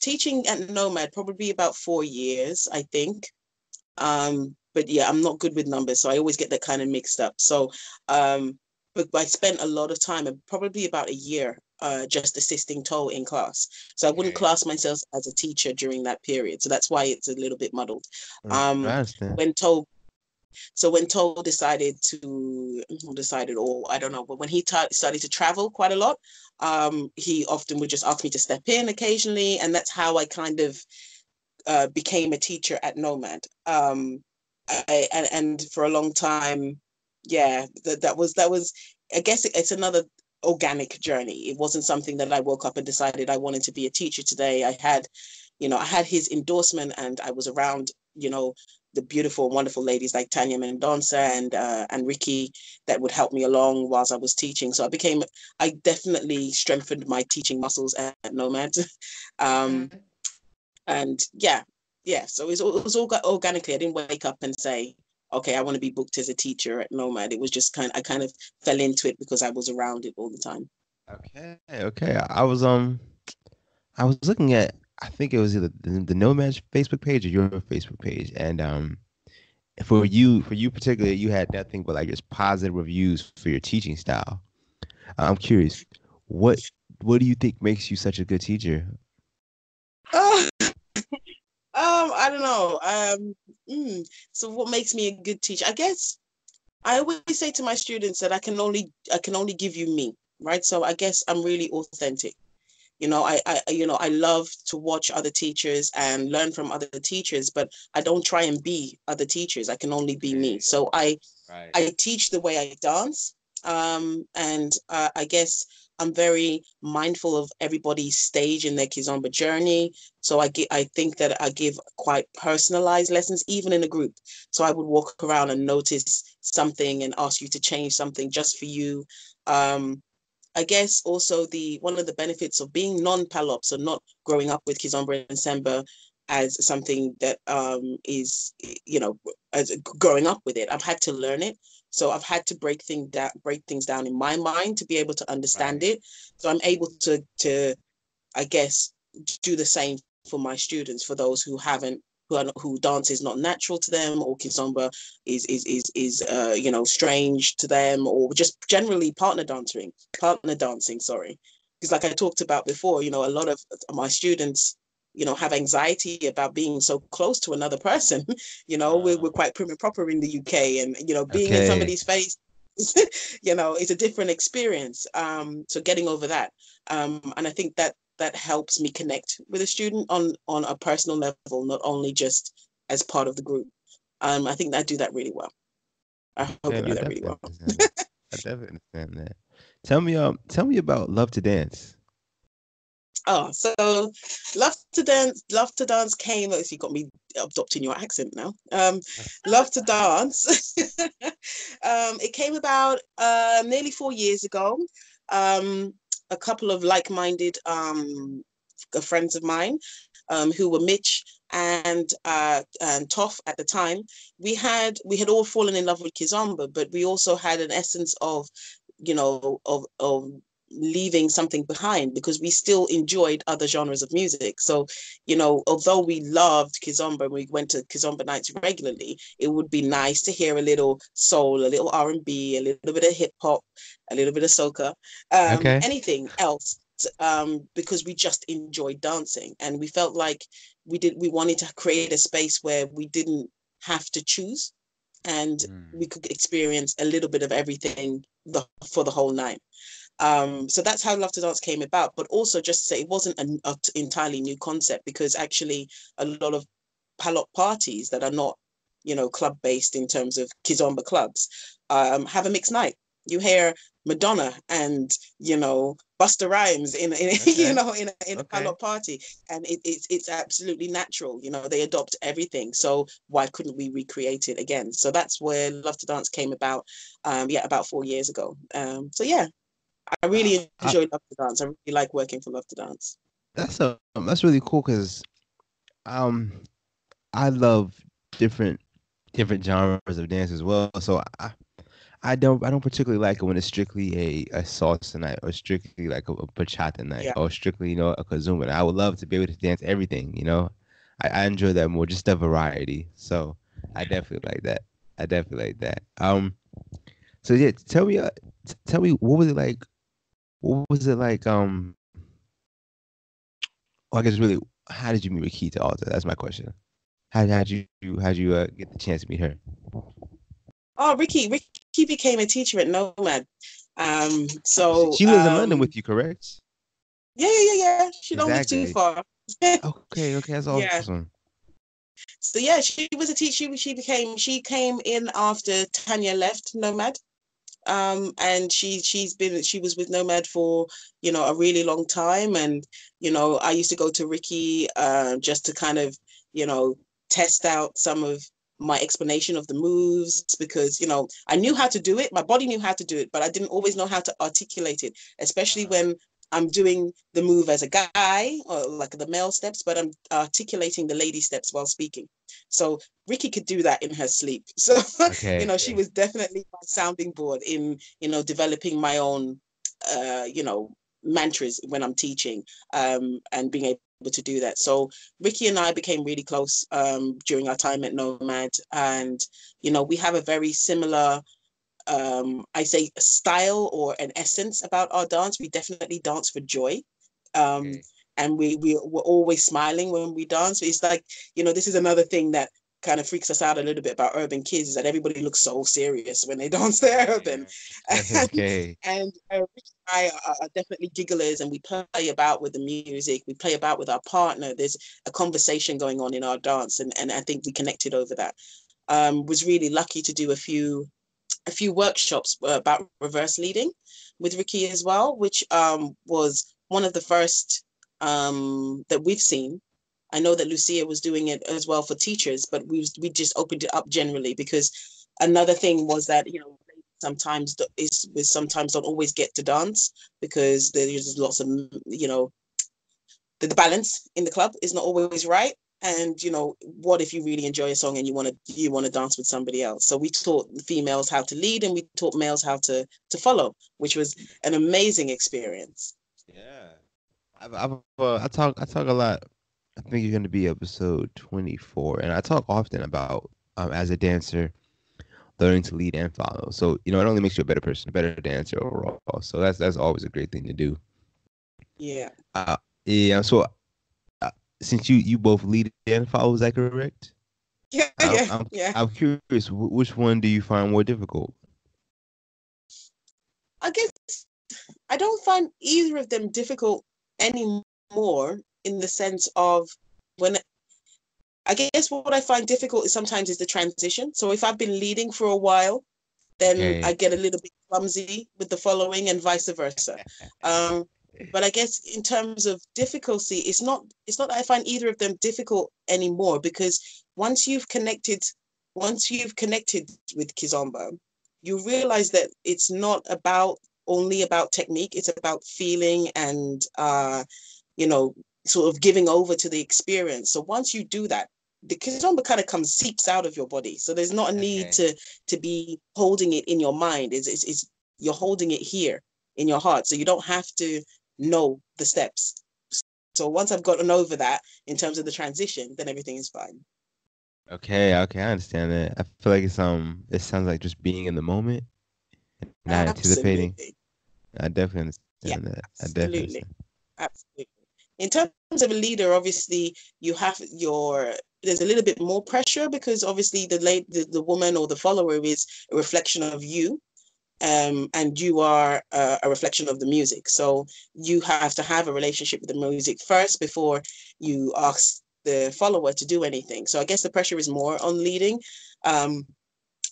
teaching at Nomad probably about 4 years, I think. But yeah, I'm not good with numbers, so I always get that kind of mixed up. So, but I spent a lot of time, and probably about a year just assisting Toe in class. So I wouldn't class myself as a teacher during that period. So that's why it's a little bit muddled. I understand. When Toe decided, or I don't know, but when he started to travel quite a lot, he often would just ask me to step in occasionally, and that's how I kind of became a teacher at Nomad. And for a long time, yeah, that was. I guess it's another organic journey. It wasn't something that I woke up and decided I wanted to be a teacher today. I had his endorsement, and I was around, the beautiful, wonderful ladies like Tanya Mendonça and Ricky that would help me along whilst I was teaching. So I definitely strengthened my teaching muscles at Nomad. And yeah. So it was all organically. I didn't wake up and say, okay, I want to be booked as a teacher at Nomad. It was just I kind of fell into it because I was around it all the time. Okay. I was looking at, I think it was either the Nomad Facebook page or your Facebook page, and for you particularly, you had nothing but like just positive reviews for your teaching style. I'm curious, what do you think makes you such a good teacher? I don't know. So what makes me a good teacher? I guess I always say to my students that I can only give you me, right? So I guess I'm really authentic. I love to watch other teachers and learn from other teachers, but I don't try and be other teachers. I can only be me. So I teach the way I dance. And I guess I'm very mindful of everybody's stage in their Kizomba journey. So I think that I give quite personalized lessons, even in a group. So I would walk around and notice something and ask you to change something just for you. I guess also one of the benefits of being non-Palop, so not growing up with Kizomba and Semba as something that is, as growing up with it, I've had to learn it. So I've had to break things down in my mind to be able to understand it. So I'm able to, I guess, do the same for my students, for those who who dance is not natural to them, or Kizomba is strange to them, or just generally partner dancing. Sorry, because like I talked about before, a lot of my students, have anxiety about being so close to another person. We're quite prim and proper in the UK, and being in somebody's face, it's a different experience. So getting over that, and I think that helps me connect with a student on a personal level, not only just as part of the group. I think I do that really well. I hope I do that really well. I definitely understand that. Tell me about Love to Dance. Oh, so Love to Dance came, as you got me adopting your accent now. Love to Dance. It came about nearly 4 years ago. A couple of like-minded friends of mine, who were Mitch and Toff at the time. We had all fallen in love with Kizomba, but we also had an essence of leaving something behind, because we still enjoyed other genres of music. So, although we loved Kizomba and we went to Kizomba nights regularly, it would be nice to hear a little soul, a little R&B, a little bit of hip hop, a little bit of soca, anything else, because we just enjoyed dancing, and we felt like we wanted to create a space where we didn't have to choose, and we could experience a little bit of everything for the whole night. So that's how Love to Dance came about. But also, just to say, it wasn't an entirely new concept, because actually a lot of Palop parties that are not, club based in terms of Kizomba clubs, have a mixed night. You hear Madonna and Busta Rhymes in a Palop party, and it's absolutely natural. They adopt everything. So why couldn't we recreate it again? So that's where Love to Dance came about. About 4 years ago. So yeah. I really enjoy Love to Dance. I really like working for Love to Dance. That's really cool, because I love different genres of dance as well. So I don't particularly like it when it's strictly a salsa night, or strictly like a bachata night, or strictly a kizomba. I would love to be able to dance everything. I enjoy that more, just the variety. So I definitely like that. So yeah, tell me what was it like what was it like? Well, I guess really, how did you meet Rakita Alta? That's my question. How'd you get the chance to meet her? Oh, Ricky became a teacher at Nomad. She, So she lives in London with you, correct? yeah. She don't live too Exactly. far. Okay, that's Yeah. awesome. So yeah, she was a teacher. She came in after Tanya left Nomad. And she was with Nomad for, a really long time. And, I used to go to Ricky just to kind of, you know, test out some of my explanation of the moves because, I knew how to do it. My body knew how to do it, but I didn't always know how to articulate it, especially when I'm doing the move as a guy or like the male steps, but I'm articulating the lady steps while speaking. So Ricky could do that in her sleep. So, Okay. she was definitely my sounding board in, developing my own, mantras when I'm teaching, and being able to do that. So Ricky and I became really close during our time at Nomad. And, we have a very similar, I say, a style or an essence about our dance. We definitely dance for joy. Um, Okay. and we're always smiling when we dance. It's like, this is another thing that kind of freaks us out a little bit about urban kids is that everybody looks so serious when they dance their urban. Yeah. Okay. Rick and I are definitely gigglers, and we play about with the music. We play about with our partner. There's a conversation going on in our dance, and I think we connected over that. Was really lucky to do a few workshops about reverse leading with Ricky as well, which was one of the first that we've seen. I know that Lucia was doing it as well for teachers, but we just opened it up generally because another thing was that sometimes don't always get to dance because there's lots of the balance in the club is not always right. And what if you really enjoy a song and you want to dance with somebody else? So we taught females how to lead, and we taught males how to follow, which was an amazing experience. Yeah. I talk a lot. I think you're gonna be episode 24, and I talk often about as a dancer learning to lead and follow. So it only makes you a better person, a better dancer overall. So that's always a great thing to do. Yeah. Uh, yeah. So uh, since you both lead and follow, is that correct? Yeah, I'm yeah, I'm yeah. I'm curious. Which one do you find more difficult? I guess I don't find either of them difficult anymore in the sense of when I guess what I find difficult is sometimes is the transition. So if I've been leading for a while, then I Okay. get a little bit clumsy with the following and vice versa. Um, but I guess in terms of difficulty, it's not that I find either of them difficult anymore because once you've connected, once you've connected with Kizomba, you realize that it's not only about technique, it's about feeling and you know, sort of giving over to the experience. So once you do that, the kizomba kind of comes seeps out of your body. So there's not a need Okay. to be holding it in your mind. It's you're holding it here in your heart. So you don't have to know the steps. So once I've gotten over that in terms of the transition, then everything is fine. Okay. Okay. I understand that. I feel like it sounds like just being in the moment, not anticipating. Absolutely. I definitely Yeah, understand that. I definitely absolutely. understand. Absolutely. In terms of a leader, obviously you have there's a little bit more pressure because obviously the woman or the follower is a reflection of you, and you are a reflection of the music. So you have to have a relationship with the music first before you ask the follower to do anything. So I guess the pressure is more on leading, um,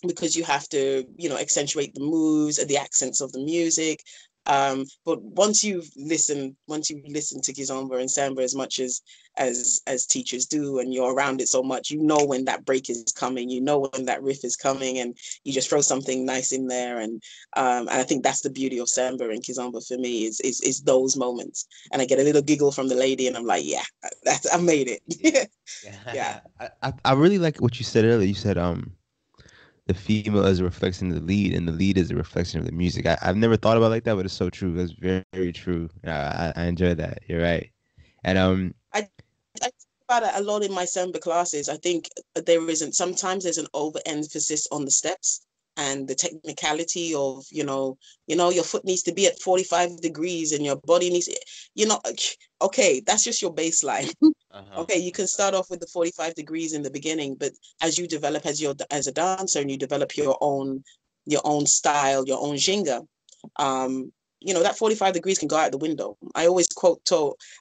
because you have to, accentuate the moves and the accents of the music. But once you listen to Kizomba and Samba as much as teachers do, and you're around it so much, you know when that break is coming, you know when that riff is coming, and you just throw something nice in there. And I think that's the beauty of Samba and Kizomba for me is those moments. And I get a little giggle from the lady, and I'm like, yeah, I made it. Yeah. Yeah. I really like what you said earlier. You said the female is a reflection of the lead, and the lead is a reflection of the music. I've never thought about it like that, but it's so true. That's very, very true. I enjoy that. You're right. And I talk about it a lot in my Samba classes. I think there isn't sometimes there's an overemphasis on the steps. and the technicality of, your foot needs to be at 45 degrees and your body needs, okay, that's just your baseline. Okay, you can start off with the 45 degrees in the beginning, but as you develop as a dancer and you develop your own style, your own Ginga, that 45 degrees can go out the window. I always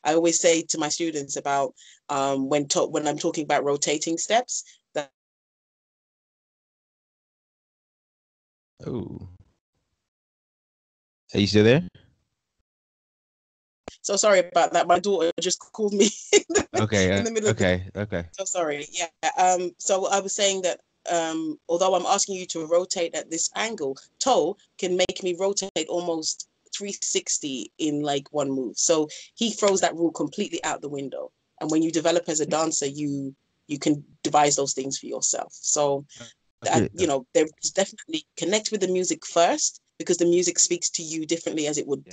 I always say to my students about when I'm talking about rotating steps, that Oh, are you still there? so sorry about that. My daughter just called me Okay, in the middle of the okay. So sorry. Yeah. So I was saying that although I'm asking you to rotate at this angle, toe can make me rotate almost 360 in like one move. So he throws that rule completely out the window. And when you develop as a dancer, you can devise those things for yourself. So Okay. there's definitely connect with the music first, because the music speaks to you differently as it would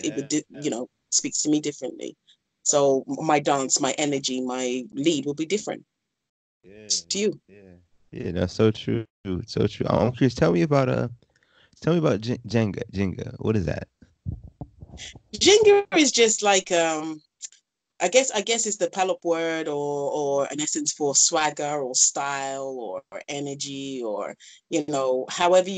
speaks to me differently. So my dance, my energy, my lead will be different to you. Yeah, that's so true. So true. I'm curious. Tell me about Jenga. Jenga. What is that? Ginger is just like I guess it's the Palop word, or an essence for swagger or style or energy, or however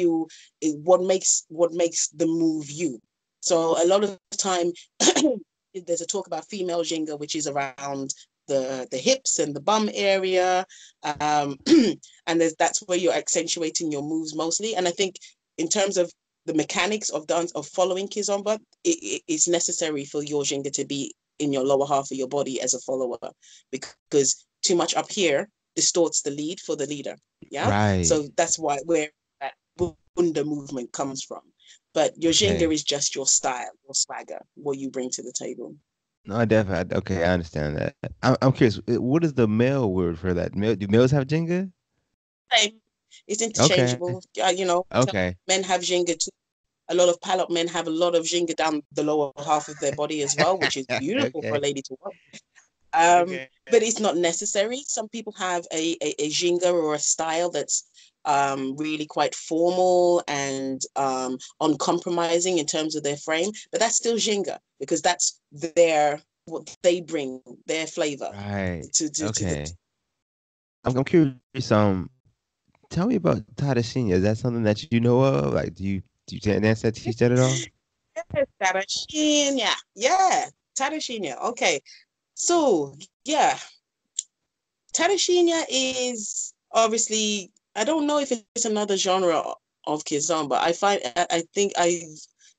what makes the move you. So a lot of the time there's a talk about female Ginga, which is around the hips and the bum area, and that's where you're accentuating your moves mostly. And I think in terms of the mechanics of dance of following Kizomba, it's necessary for your Ginga to be in your lower half of your body as a follower, because too much up here distorts the lead for the leader. Yeah. Right. So that's where that Bunda movement comes from. But your Okay. Ginga is just your style, your swagger, what you bring to the table. No, I definitely. Okay, I understand that. I'm curious. What is the male word for that? Do males have Jenga? Same. It's Okay. interchangeable. Okay. Men have Ginga too. A lot of Palop men have a lot of Ginga down the lower half of their body as well, which is beautiful for a Okay. lady to watch. Okay. But it's not necessary. Some people have a Ginga or a style that's really quite formal and uncompromising in terms of their frame, but that's still Ginga, because that's what they bring, their flavor Right. to the. Okay. I'm curious. Tell me about Tadashinya. Is that something that you know of? Like, do you dance that, teach that at all? Yes, Tarashinya. Yeah, Tarashinya. Okay. So, yeah, Tarashinya is obviously, I don't know if it's another genre of Kizomba. I think I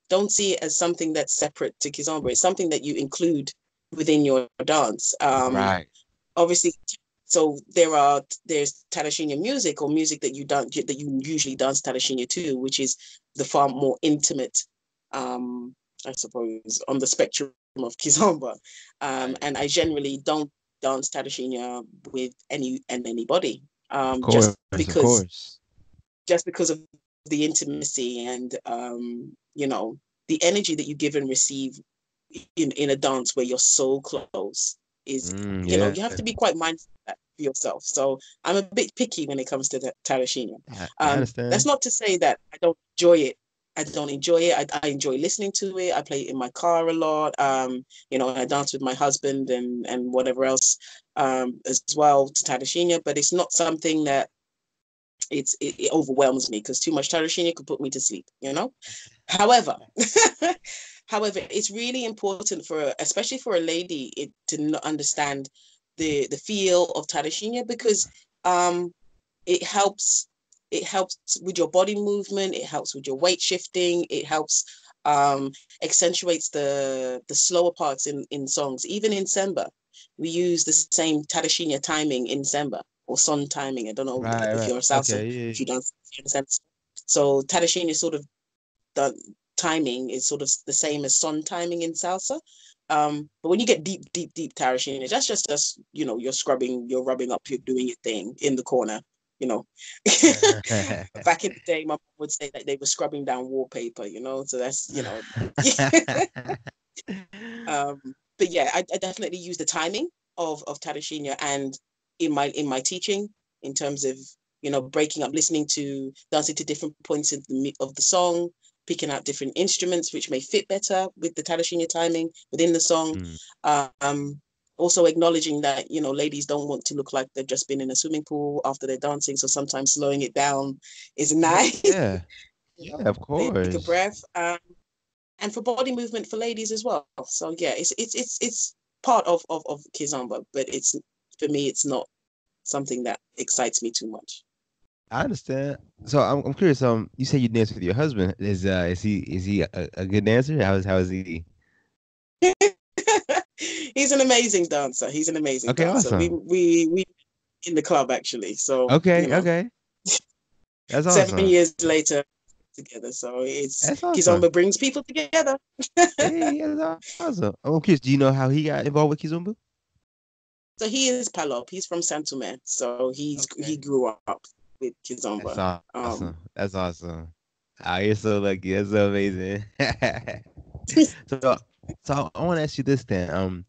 don't see it as something that's separate to Kizomba. It's something that you include within your dance. Right. Obviously, so there's Tarashinya music, or music that you usually dance Tarashinya to, which is the far more intimate, I suppose, on the spectrum of Kizomba. Right. And I generally don't dance Tarashinya with anybody, Of just course. Of because course. of the intimacy and the energy that you give and receive in a dance where you're so close is, Yeah. you have to be quite mindful of that for yourself. So I'm a bit picky when it comes to the Tarashinya. I That's understand. not to say that I don't enjoy it. I don't enjoy it. I enjoy listening to it. I play it in my car a lot. I dance with my husband and whatever else as well to Tarashinya, but it's not something that it overwhelms me, because too much Tarashinya could put me to sleep. However, however, it's really important especially for a lady, to understand the feel of Tarashinya, because it helps with your body movement, it helps with your weight shifting, it helps accentuates the slower parts in songs. Even in Semba, we use the same Tarashinya timing in Semba, or son timing. I don't know Right. if Right. you're a salsa, Okay. Yeah. if you dance, if you understand. So Tarashinya sort of, the timing is sort of the same as son timing in salsa. But when you get deep, deep, deep Tarashinya, that's just you're rubbing up, you're doing your thing in the corner. You know, Yeah. back in the day, my mom would say that they were scrubbing down wallpaper. So that's. um, but yeah, I definitely use the timing of Tarashinya, and in my teaching, in terms of breaking up, listening to, dancing to different points of the song, picking out different instruments which may fit better with the Tadashinya timing within the song. Also acknowledging that, ladies don't want to look like they've just been in a swimming pool after they're dancing. So sometimes slowing it down is nice. Yeah. Yeah, of Take a course. breath. And for body movement for ladies as well. So yeah, it's part of Kizomba, but it's, for me, it's not something that excites me too much. I understand. So I'm curious. You say you dance with your husband. Is he a good dancer? How is he? He's an amazing dancer. He's an amazing Okay, dancer. awesome. We in the club actually. So Okay. That's 7 awesome. years later together. So it's That's awesome. Kizomba brings people together. Hey, that's awesome. I'm curious. Do you know how he got involved with Kizumba? So he is Palop. He's from Santomé. So he Okay. grew up with That's Kizomba. awesome. That's awesome. Ah, you're so lucky. That's so amazing. so, so I want to ask you this then.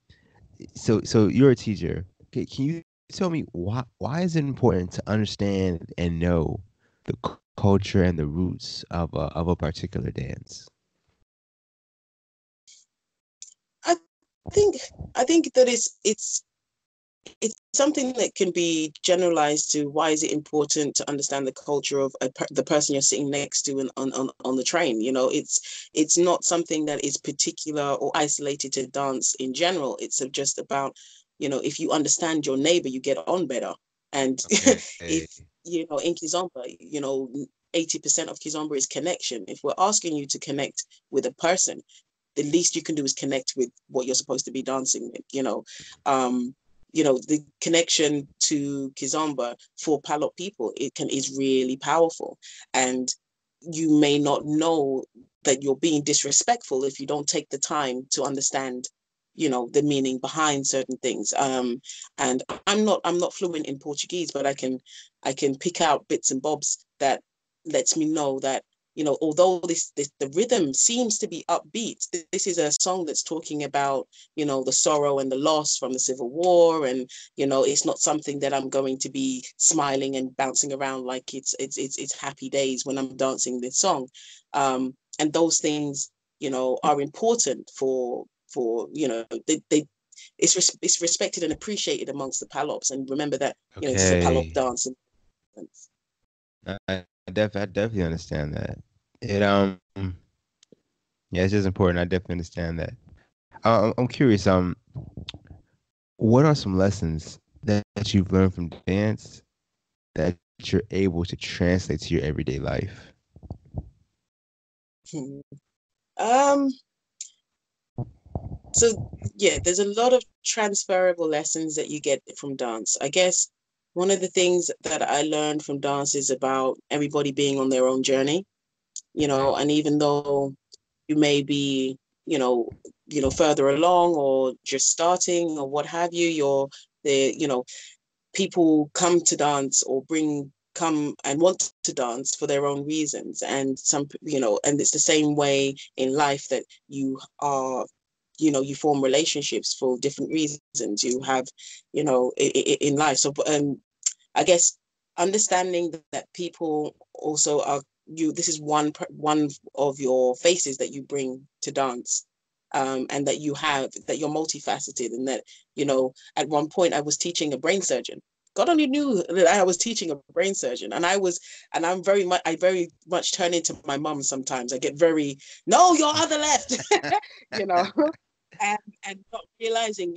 So you're a teacher. Okay, can you tell me why is it important to understand and know the culture and the roots of a particular dance? I think I think that it's something that can be generalized to why is it important to understand the culture of the person you're sitting next to on the train. It's not something that is particular or isolated to dance in general. It's just about, if you understand your neighbor, you get on better. And Okay. if, in Kizomba, 80% of Kizomba is connection. If we're asking you to connect with a person, the least you can do is connect with what you're supposed to be dancing with. The connection to Kizomba for Palop people, is really powerful. And you may not know that you're being disrespectful if you don't take the time to understand, the meaning behind certain things. And I'm not fluent in Portuguese, but I can pick out bits and bobs that lets me know that, although the rhythm seems to be upbeat, this is a song that's talking about, the sorrow and the loss from the Civil War. And, it's not something that I'm going to be smiling and bouncing around like it's happy days when I'm dancing this song. And those things, are important they it's respected and appreciated amongst the Palops. And remember that, this is a Palop Okay. dance. I definitely understand that. It yeah, it's just important. I definitely understand that. I'm curious. What are some lessons that you've learned from dance that you're able to translate to your everyday life? um So yeah, there's a lot of transferable lessons that you get from dance. I guess one of the things that I learned from dance is about everybody being on their own journey, and even though you may be, further along or just starting or what have you, people come to dance or come and want to dance for their own reasons. And and it's the same way in life that you form relationships for different reasons. You have, in life. So, I guess understanding that people also are this is one of your faces that you bring to dance. And that you're multifaceted, and that, at one point I was teaching a brain surgeon. God only knew that I was teaching a brain surgeon, and I very much turn into my mum sometimes. I get very, no, your other left, you know, and not realizing,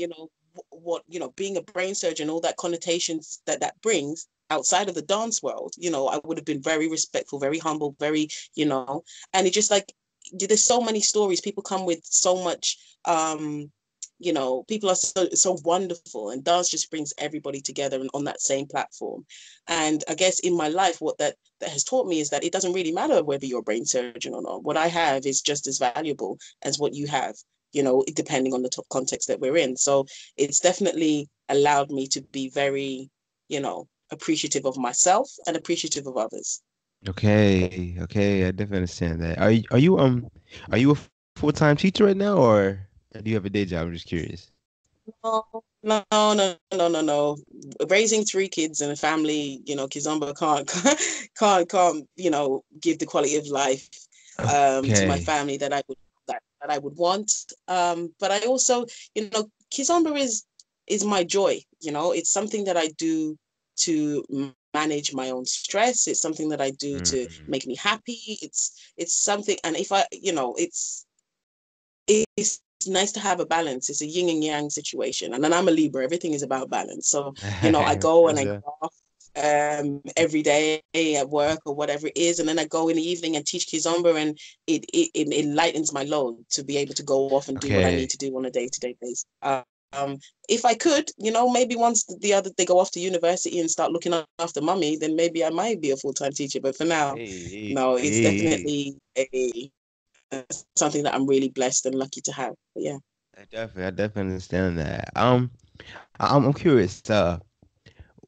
what, being a brain surgeon, all that connotations that brings outside of the dance world. I would have been very respectful, very humble, very, and it just like, there's so many stories. People come with so much, people are so wonderful, and dance just brings everybody together and on that same platform. And I guess in my life, what that has taught me is that it doesn't really matter whether you're a brain surgeon or not. What I have is just as valuable as what you have, depending on the context that we're in. So it's definitely allowed me to be very, appreciative of myself and appreciative of others. Okay, I definitely understand that. Are you a full-time teacher right now, or do you have a day job? I'm just curious. No, no, no, no, no, no. Raising three kids and a family, Kizomba can't, give the quality of life to my Okay. family that I would want. But I also, Kizomba is my joy. It's something that I do to manage my own stress. It's something that I do to Mm. make me happy. It's something, and if I, it's nice to have a balance. It's a yin and yang situation. And then I'm a Libra. Everything is about balance. So, I go For and I sure. golf every day at work or whatever it is. And then I go in the evening and teach Kizomba, and it lightens my load to be able to go off and do what I need Okay. to do on a day-to-day basis. If I could, maybe once the other they go off to university and start looking after mummy, then maybe I might be a full-time teacher. But for now, Hey, no, it's hey, definitely something that I'm really blessed and lucky to have. But yeah. I definitely understand that. I'm curious.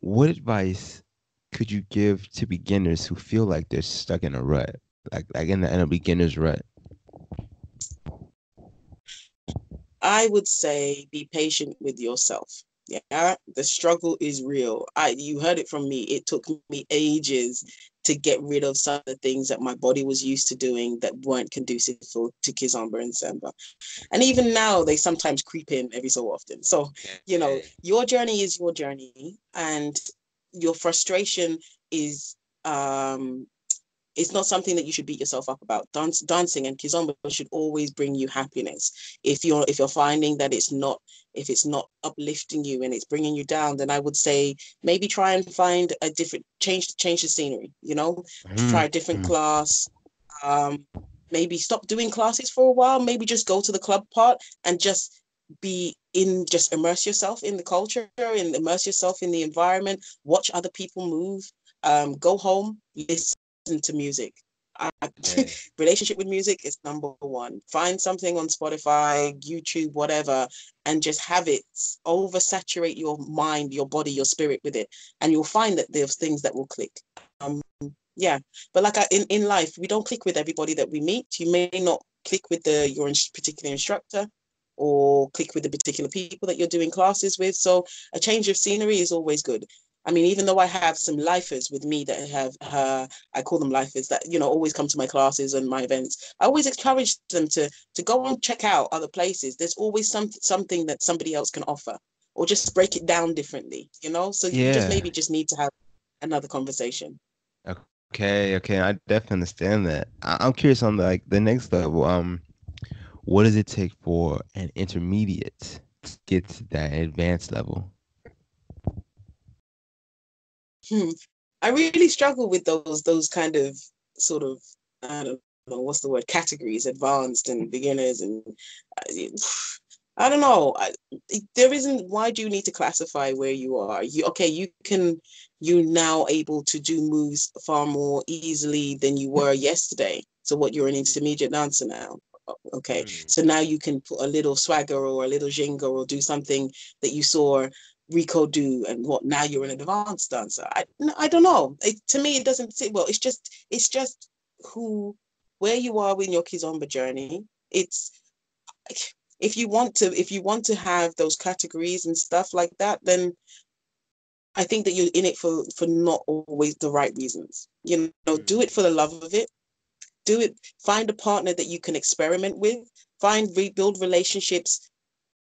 What advice could you give to beginners who feel like they're stuck in a rut, like in a beginner's rut? I would say be patient with yourself. Yeah, the struggle is real. You heard it from me. It took me ages to get rid of some of the things that my body was used to doing that weren't conducive to Kizomba and Semba. And even now, they sometimes creep in every so often. So, Okay. your journey is your journey, and your frustration is it's not something that you should beat yourself up about. Dancing and kizomba should always bring you happiness. If you're finding that if it's not uplifting you and it's bringing you down, then I would say maybe try and find a different change the scenery. Try a different Mm. class. Um, Maybe stop doing classes for a while. Maybe just go to the club part and just immerse yourself in the culture and immerse yourself in the environment. Watch other people move. Go home, listen to music. I, Okay. relationship with music is number one. Find something on Spotify, YouTube, whatever, and just have it oversaturate your mind, your body, your spirit with it, and you'll find that there's things that will click. Um, yeah, but like in life, we don't click with everybody that we meet. You may not click with your particular instructor, or click with the particular people that you're doing classes with. So a change of scenery is always good. I mean, even though I have some lifers with me that have I call them lifers that always come to my classes and my events. I always encourage them to go and check out other places. There's always something that somebody else can offer, or just break it down differently. So you just Yeah. maybe just need to have another conversation. Okay. Okay. I definitely understand that. I'm curious on the next level. What does it take for an intermediate to get to that advanced level? Hmm. I really struggle with those kind of sort of, I don't know what's the word, categories, advanced and beginners, and I don't know. There isn't. Why do you need to classify where you are? You now able to do moves far more easily than you were yesterday. So what, you're an intermediate dancer now. Okay, Mm. so now you can put a little swagger or a little ginga or do something that you saw Rico do, and what, now you're an advanced dancer. I don't know. To me, it doesn't sit well. It's just who where you are in your kizomba journey. It's if you want to have those categories and stuff like that, then I think that you're in it for not always the right reasons. Do it Mm. for the love of it. Do it. Find a partner that you can experiment with. Rebuild relationships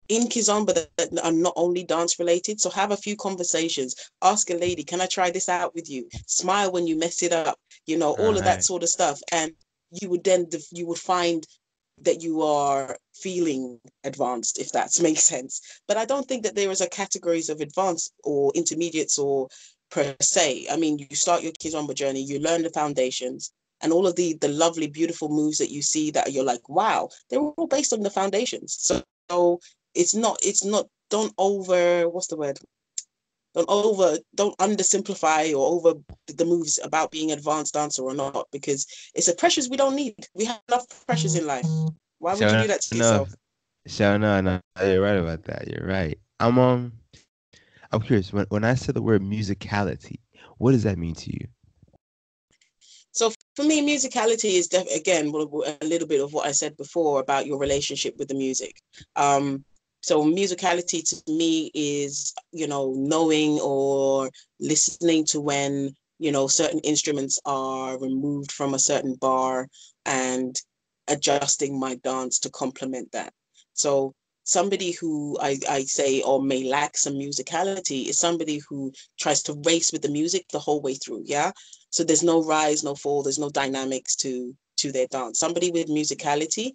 in Kizomba that are not only dance related. So have a few conversations. Ask a lady, can I try this out with you? Smile when you mess it up. All All of that right. sort of stuff. And you would find that you are feeling advanced, if that makes sense. But I don't think that there is a categories of advanced or intermediates or per se. I mean, you start your Kizomba journey, you learn the foundations, and all of the lovely, beautiful moves that you see that you're like, wow, they're all based on the foundations. So it's not. Don't over. What's the word? Don't undersimplify or over the moves about being advanced dancer or not, because it's a pressures we don't need. We have enough pressures in life. Why would you do Sure that to yourself? enough. Sure enough. No, you're right about that. You're right. I'm curious. When I said the word musicality, what does that mean to you? So for me, musicality is again a little bit of what I said before about your relationship with the music. So musicality to me is, knowing or listening to when, certain instruments are removed from a certain bar and adjusting my dance to complement that. So somebody who I say or may lack some musicality is somebody who tries to race with the music the whole way through. Yeah. So there's no rise, no fall, there's no dynamics to their dance. Somebody with musicality,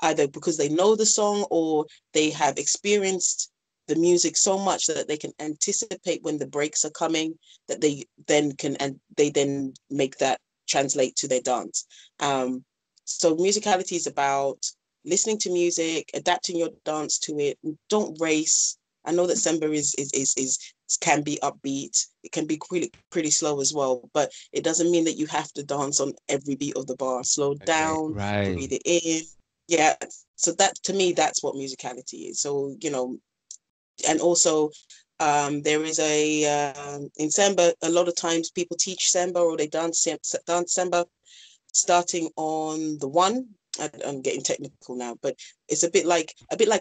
either because they know the song or they have experienced the music so much that they can anticipate when the breaks are coming, that they then make that translate to their dance. So musicality is about listening to music, adapting your dance to it. Don't race. I know that Semba is can be upbeat. It can be pretty slow as well, but it doesn't mean that you have to dance on every beat of the bar. Slow Okay, down, right. breathe it in. Yeah. So that, to me, that's what musicality is. So, and also there is in Semba, a lot of times people teach Semba or they dance Semba starting on the one. I'm getting technical now, but it's a bit like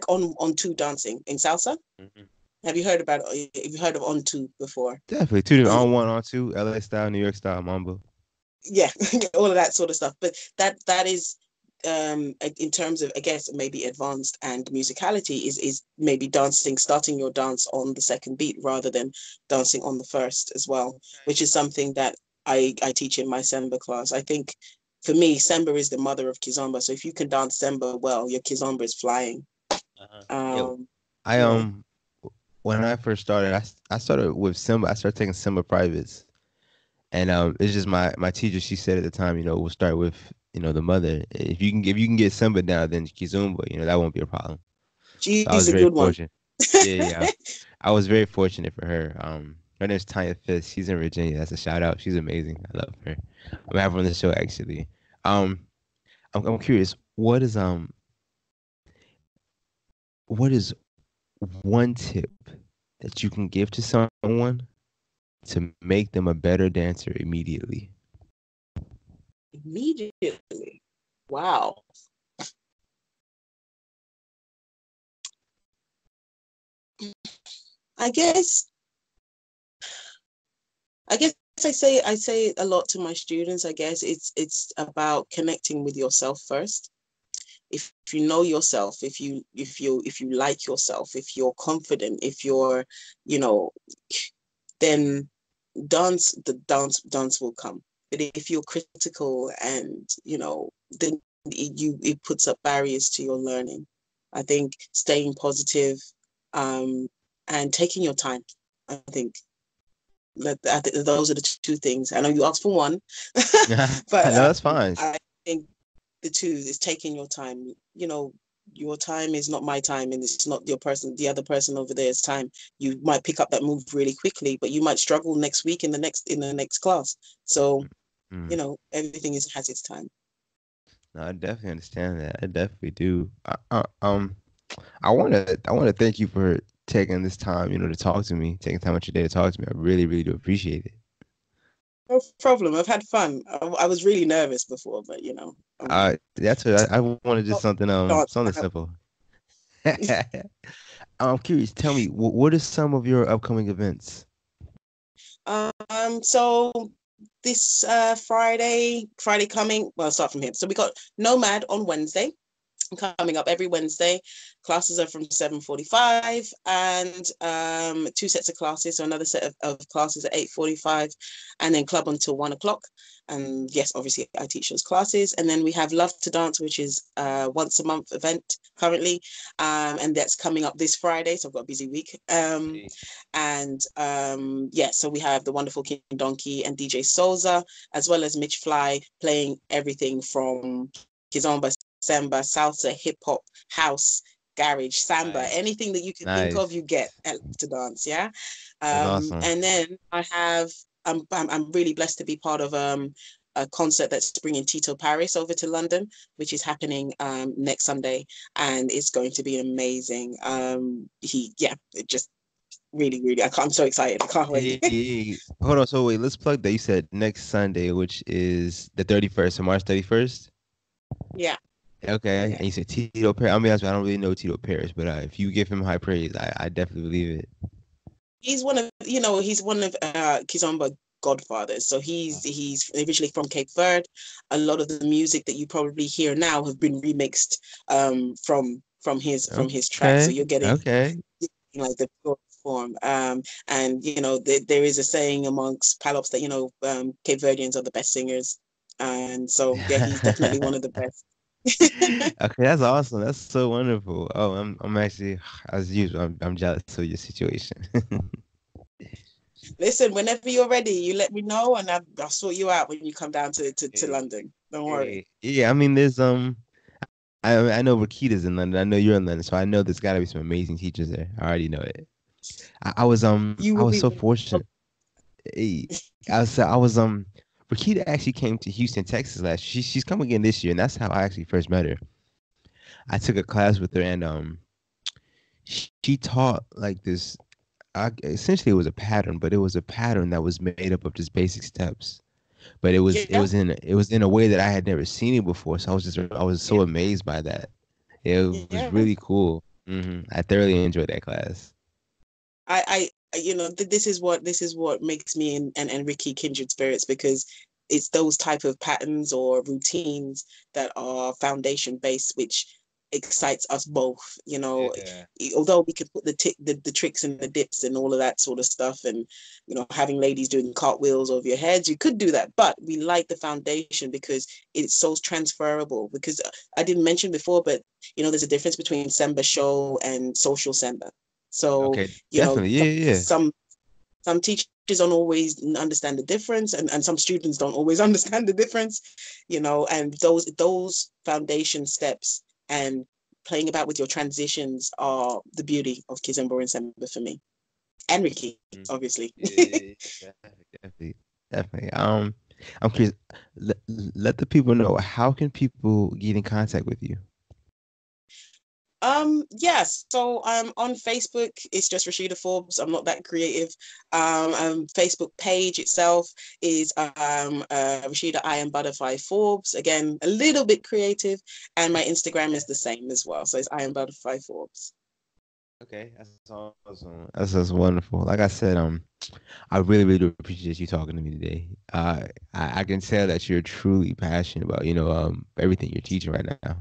on two dancing in salsa. Mhm. Have you heard about it? Have you heard of on two before? Definitely two different On, on one, on two, LA style, New York style, mambo. yeah, all of that sort of stuff. But that is in terms of, I guess, maybe advanced and musicality is maybe dancing, starting your dance on the second beat rather than dancing on the first as well, which is something that I teach in my Semba class. I think for me, Semba is the mother of Kizomba. So if you can dance Semba well, your Kizomba is flying. Uh-huh. Yo, Um, I yeah. when I first started, I started with Simba. I started taking Simba privates, and it's just my teacher. She said at the time, we'll start with the mother. If you can get Simba down, then Kizumba, that won't be a problem. So I She's was a very good one. fortunate. Yeah, yeah. I was very fortunate for her. Her name's Tanya Fitz. She's in Virginia. That's a shout out. She's amazing. I love her. I'm gonna have her on the show actually. Um, I'm curious. What is one tip that you can give to someone to make them a better dancer immediately? Immediately. Wow. I guess I guess I say a lot to my students. I guess it's about connecting with yourself first. If you know yourself, if you like yourself, if you're confident, if you're, you know, then dance will come. But if you're critical and then it puts up barriers to your learning. I think staying positive, um, and taking your time. I think I think those are the two things. I know you asked for one, I but know that's fine. I think the two is taking your time. Your time is not my time, and it's not the other person over there's time. You might pick up that move really quickly, but you might struggle next week in the next class. So, Mm. everything has its time. No, I definitely understand that. I definitely do. I want to thank you for taking this time, to talk to me, taking time out your day to talk to me. I really, really do appreciate it. No problem. I've had fun. I was really nervous before, but That's what I wanted just not something dance. simple. I'm curious. Tell me, what are some of your upcoming events? So this Friday coming. Well, I'll start from here. So we got Nomad on Wednesday, coming up every Wednesday. Classes are from 7:45 and two sets of classes. So another set of classes at 8:45, and then club until 1 o'clock. And yes, obviously I teach those classes. And then we have Love to Dance, which is once a month event currently. And that's coming up this Friday. So I've got a busy week. Hey. And yeah, so we have the wonderful King Donkey and DJ Souza, as well as Mitch Fly, playing everything from Kizomba Semba, salsa, hip hop, house, garage, samba, Nice, anything that you can think of, nice. you get to dance. Yeah. That's awesome. And then I'm really blessed to be part of a concert that's bringing Tito Paris over to London, which is happening next Sunday, and it's going to be amazing. It just really, I'm so excited. I can't wait. Hey, hold on. So wait, let's plug that. You said next Sunday, which is the 31st, so March 31st. Yeah. Okay, Yeah. and you said Tito Paris. I mean, I don't really know Tito Paris, but if you give him high praise, I definitely believe it. He's he's one of Kizomba godfathers. So he's originally from Cape Verde. A lot of the music that you probably hear now have been remixed from his track. So Okay, you're getting okay. like the pure form. And there is a saying amongst Palops that Cape Verdeans are the best singers, and so yeah, he's definitely one of the best. Okay, that's awesome. That's so wonderful. Oh, I'm actually, as usual, I'm jealous of your situation. Listen, whenever you're ready, you let me know, and I'll sort you out when you come down to Hey, London. Don't worry. hey, yeah. I mean, there's I know Rakita's in London. I know you're in London, so I know there's got to be some amazing teachers there. I already know it. You I will was be. so fortunate. Hey, I was Rakita actually came to Houston, Texas last. She's come again this year, and that's how I actually first met her. I took a class with her, and she taught like this. Essentially, it was a pattern, but it was a pattern that was made up of just basic steps. But Yeah, it was in a way that I had never seen it before. So I was yeah, so amazed by that. It was yeah. really cool. I thoroughly enjoyed that class. This is what makes me and Ricky kindred spirits, because it's those type of patterns or routines that are foundation based, which excites us both. Yeah. Although we can put the tricks and the dips and all of that sort of stuff, and having ladies doing cartwheels over your heads, you could do that, but we like the foundation because it's so transferable. Because I didn't mention before, but there's a difference between Semba show and social Semba. So Okay, you know definitely. Yeah, yeah. some teachers don't always understand the difference, and some students don't always understand the difference. And those foundation steps and playing about with your transitions are the beauty of Kizomba and Semba for me, and Ricky, Mhm. obviously. Yeah, definitely, definitely, definitely. I'm curious. Let the people know, how can people get in contact with you? Yes. So on Facebook, it's just Rashida Forbes. I'm not that creative. Facebook page itself is Rashida IronButterfly Forbes. Again, a little bit creative, and my Instagram is the same as well. So it's IronButterfly Forbes. Okay, that's awesome. That's wonderful. Like I said, I really, really do appreciate you talking to me today. I can tell that you're truly passionate about, everything you're teaching right now.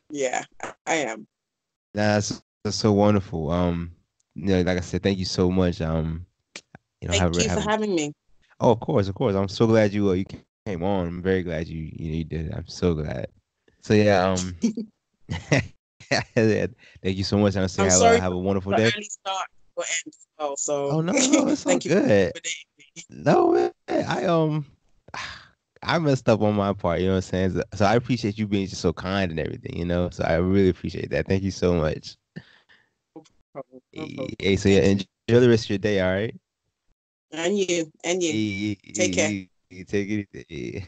Yeah, I am. That's so wonderful. Like I said, thank you so much. Thank you for have a, having me. oh, of course, of course. I'm so glad you came on. I'm very glad you did. I'm so glad. So yeah, yeah, thank you so much. I'm say I'm sorry have for a wonderful the day. early start or end as well. So Oh no, it's all thank you for good. accommodating me. No, man, I messed up on my part. You know what I'm saying? So I appreciate you being just so kind and everything. So I really appreciate that. Thank you so much. No problem. No Hey, problem. so yeah, Thank you. enjoy the rest of your day. All right. And you. And you. Hey, Take care. take it easy.